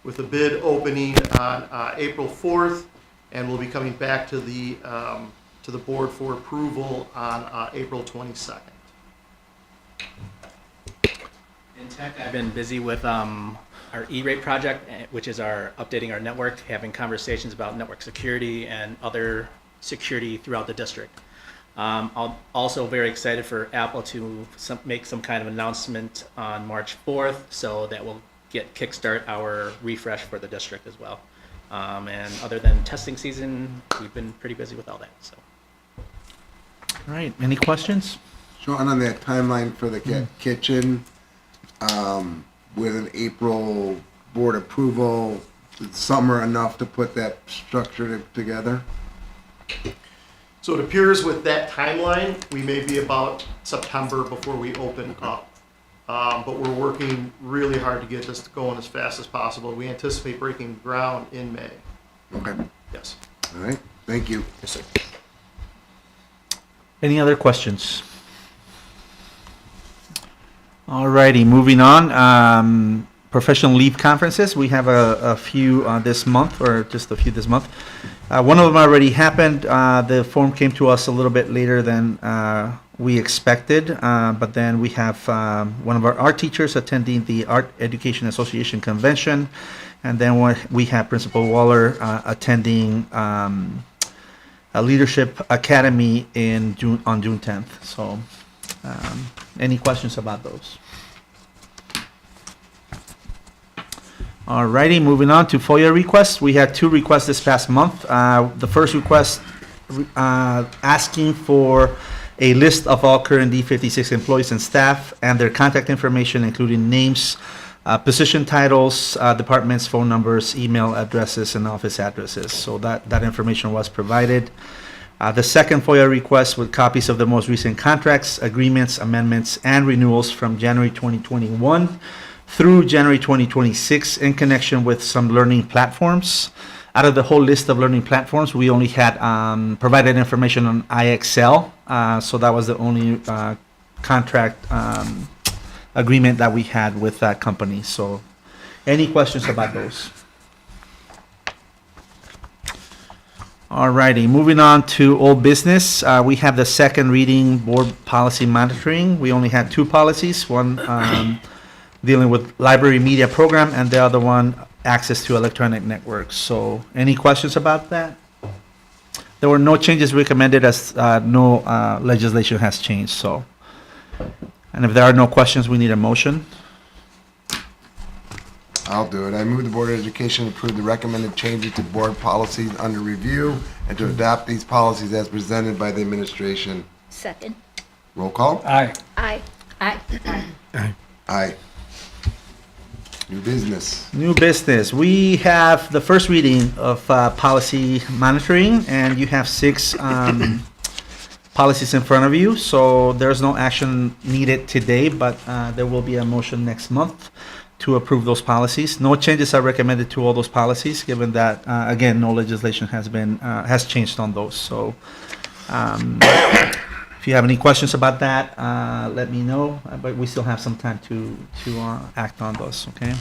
with a bid opening on April 4th. And we'll be coming back to the board for approval on April 22nd. In tech, I've been busy with our E-rate project, which is our updating our network, having conversations about network security and other security throughout the district. I'm also very excited for Apple to make some kind of announcement on March 4th, so that will kickstart our refresh for the district as well. And other than testing season, we've been pretty busy with all that. So. All right. Any questions? Sean, on that timeline for the kitchen, with an April board approval, is summer enough to put that structure together? So it appears with that timeline, we may be about September before we open up. But we're working really hard to get this going as fast as possible. We anticipate breaking ground in May. Okay. Yes. All right. Thank you. Yes, sir. Any other questions? All righty, moving on. Professional leave conferences. We have a few this month, or just a few this month. One of them already happened. The form came to us a little bit later than we expected, but then we have one of our art teachers attending the Art Education Association convention, and then we have Principal Waller attending a Leadership Academy on June 10th. So, any questions about those? Alrighty, moving on to FOIA requests. We had 2 requests this past month. The first request asking for a list of all current D56 employees and staff and their contact information, including names, position titles, departments, phone numbers, email addresses, and office addresses. So that information was provided. The second FOIA request with copies of the most recent contracts, agreements, amendments, and renewals from January 2021 through January 2026 in connection with some learning platforms. out of the whole list of learning platforms, we only had provided information on IXL. So that was the only contract agreement that we had with that company. So any questions about those? Alrighty, moving on to old business. We have the second reading board policy monitoring. We only had two policies, one dealing with library media program and the other one access to electronic networks. So any questions about that? There were no changes recommended as no legislation has changed. So, and if there are no questions, we need a motion. I'll do it. I move the Board of Education approve the recommended changes to board policies under review and to adopt these policies as presented by the administration. Second. Roll call? Aye. Aye. Aye. Aye. New business. New business. We have the first reading of policy monitoring, and you have 6 policies in front of you. So there's no action needed today, but there will be a motion next month to approve those policies. No changes are recommended to all those policies, given that again, no legislation has changed on those. So if you have any questions about that, let me know. But we still have some time to act on those. Okay.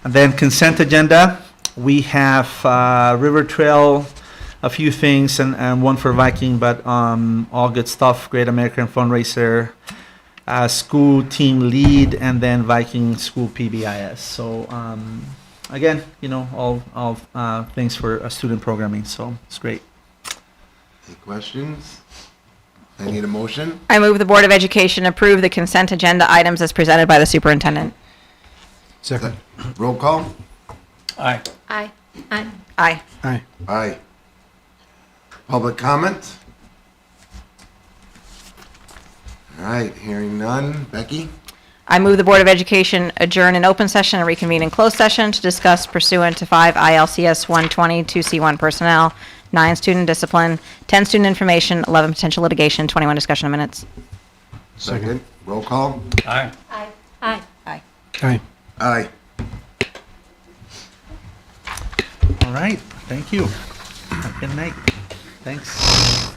And then consent agenda. We have River Trail, a few things, and one for Viking, but all good stuff. Great American Fundraiser. School team lead, and then Viking school PBIS. So again, you know, all things for student programming. So it's great. Any questions? I need a motion. I move the Board of Education approve the consent agenda items as presented by the superintendent. Second. Roll call? Aye. Aye. Aye. Aye. Aye. Aye. Public comment? All right, hearing none. Becky? I move the Board of Education adjourn in open session and reconvene in closed session to discuss pursuant to 5 ILCS 120 2C1 personnel, 9 student discipline, 10 student information, 11 potential litigation, 21 discussion of minutes. Second. Roll call? Aye. Aye. Aye. Aye. All right. Thank you. Have a good night. Thanks.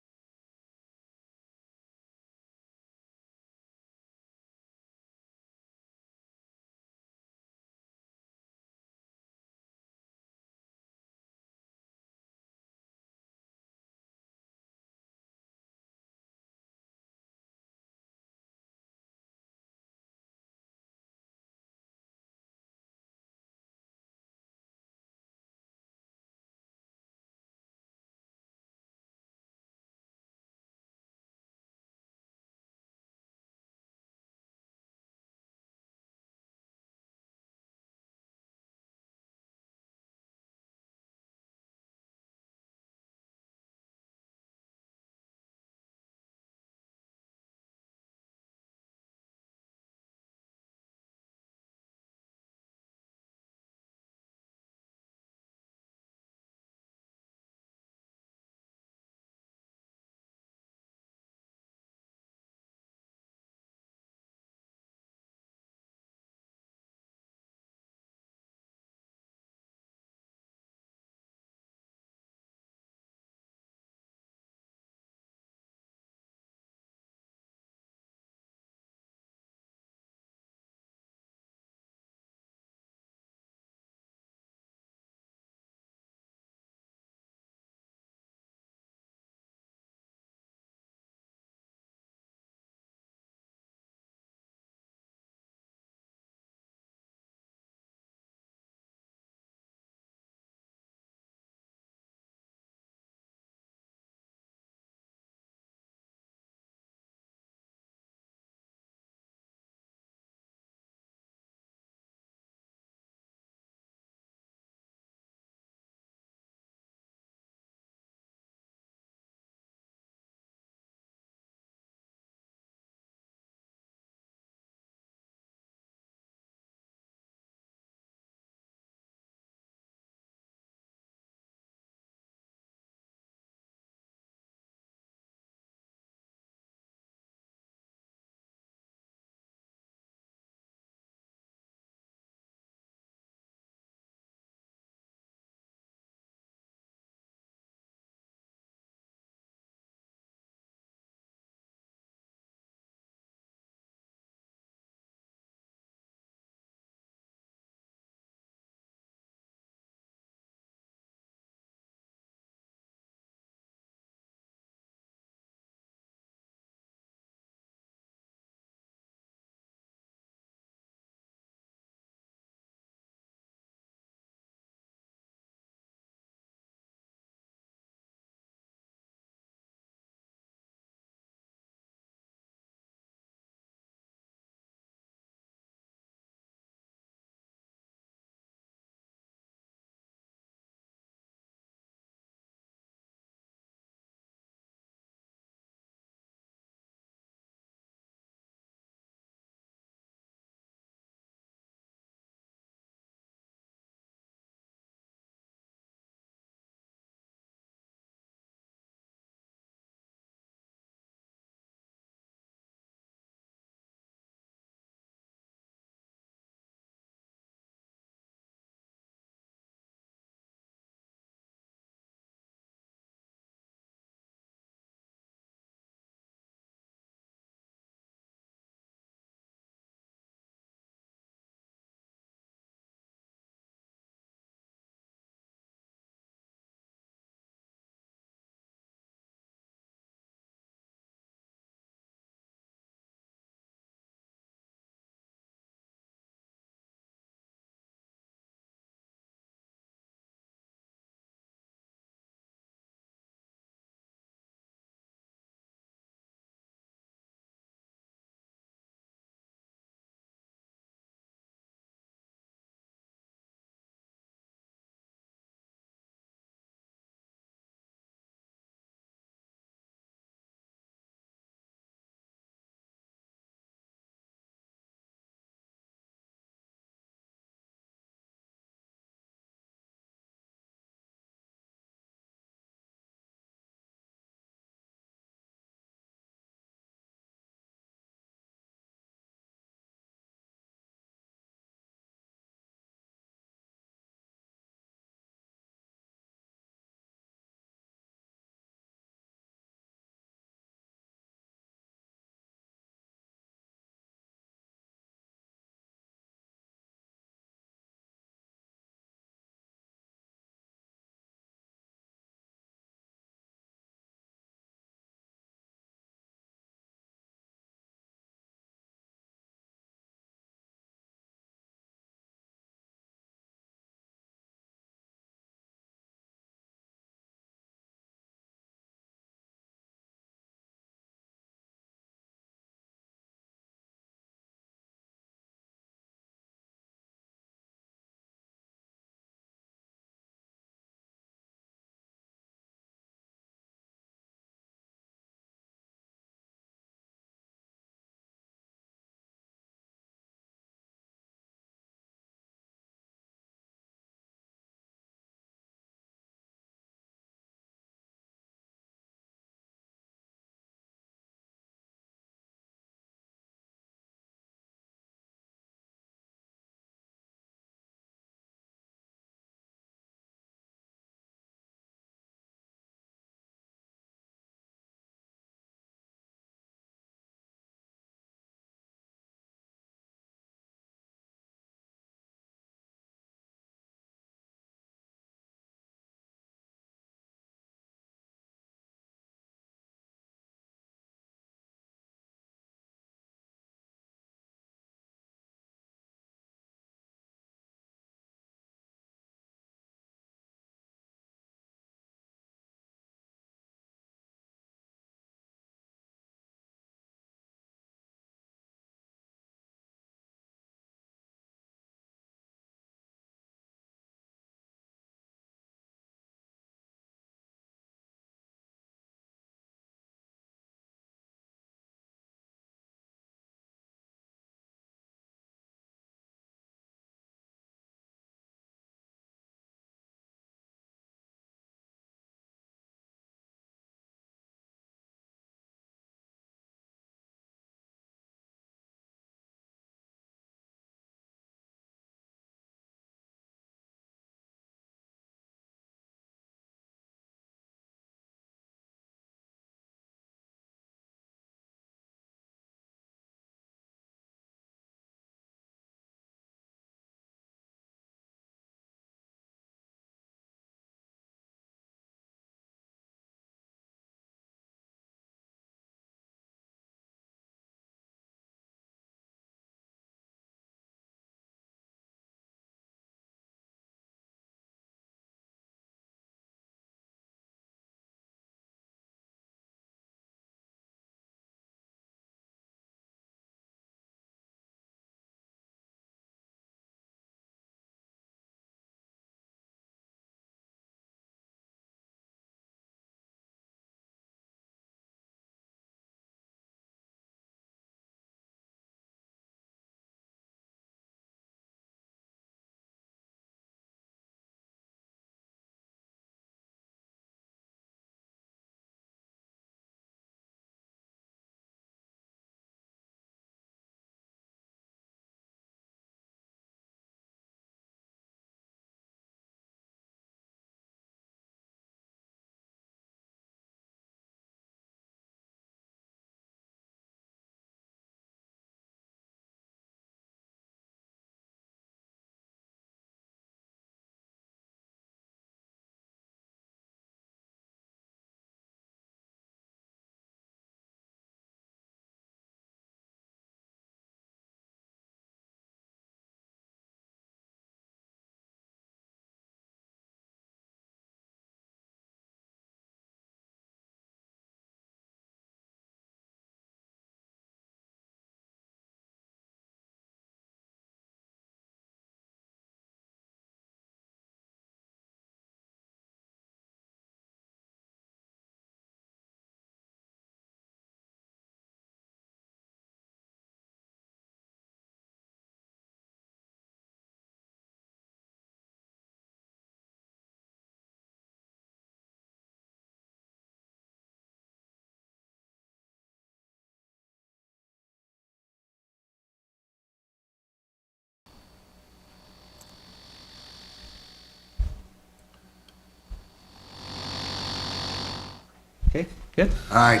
Okay, good. All right.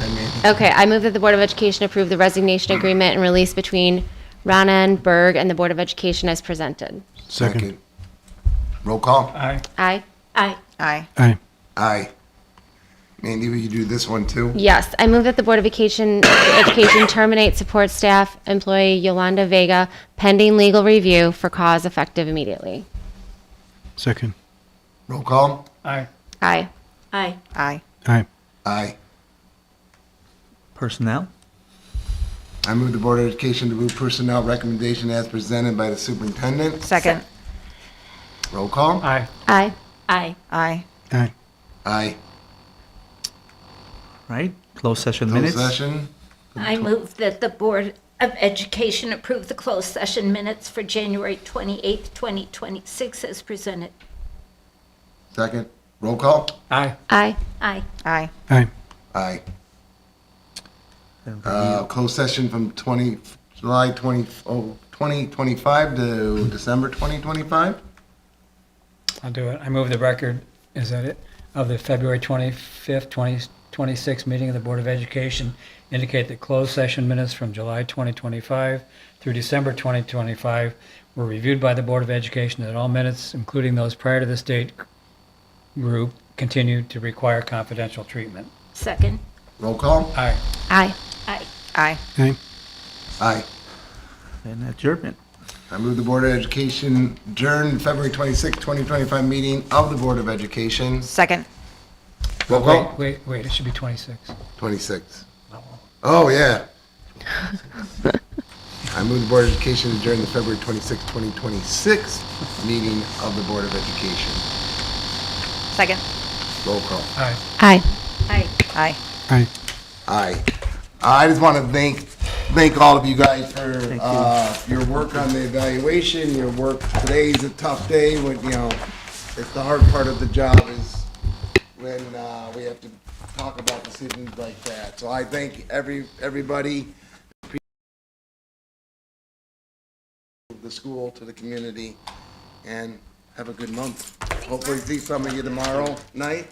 And Mandy. Okay, I move that the Board of Education approve the resignation agreement and release between Ronan Berg and the Board of Education as presented. Second. Roll call. Aye. Aye. Aye. Aye. Aye. Aye. Mandy, will you do this one too? Yes, I move that the Board of Education terminate support staff employee Yolanda Vega pending legal review for cause effective immediately. Second. Roll call. Aye. Aye. Aye. Aye. Aye. Aye. Personnel? I move the Board of Education to approve personnel recommendation as presented by the superintendent. Second. Roll call. Aye. Aye. Aye. Aye. Aye. Aye. Right, closed session Closed minutes? session. I move that the Board of Education approve the closed session minutes for January 28th, 2026 as presented. Second. Roll call. Aye. Aye. Aye. Aye. Aye. Aye. Then review. Closed session from July 2025 to December 2025. I'll do it. I move the record, is that it, of the February 25th, 2026 meeting of the Board of Education indicate that closed session minutes from July 2025 through December 2025 were reviewed by the Board of Education, that all minutes, including those prior to this date group, continue to require confidential treatment. Second. Roll call. Aye. Aye. Aye. Aye. Aye. Aye. And adjournment. I move the Board of Education adjourn February 26, 2025 meeting of the Board of Education. Second. Roll call. Wait, it should be 26. 26. Oh, yeah. I move the Board of Education adjourn the February 26, 2026 meeting of the Board of Education. Second. Roll call. Aye. Aye. Aye. Aye. Aye. Aye. I just want to thank all of you guys for your work on the evaluation, your work. Today's a tough day when, it's the hard part of the job is when we have to talk about decisions like that. So I thank everybody, the school, to the community, and have a good month. Hopefully see some of you tomorrow night.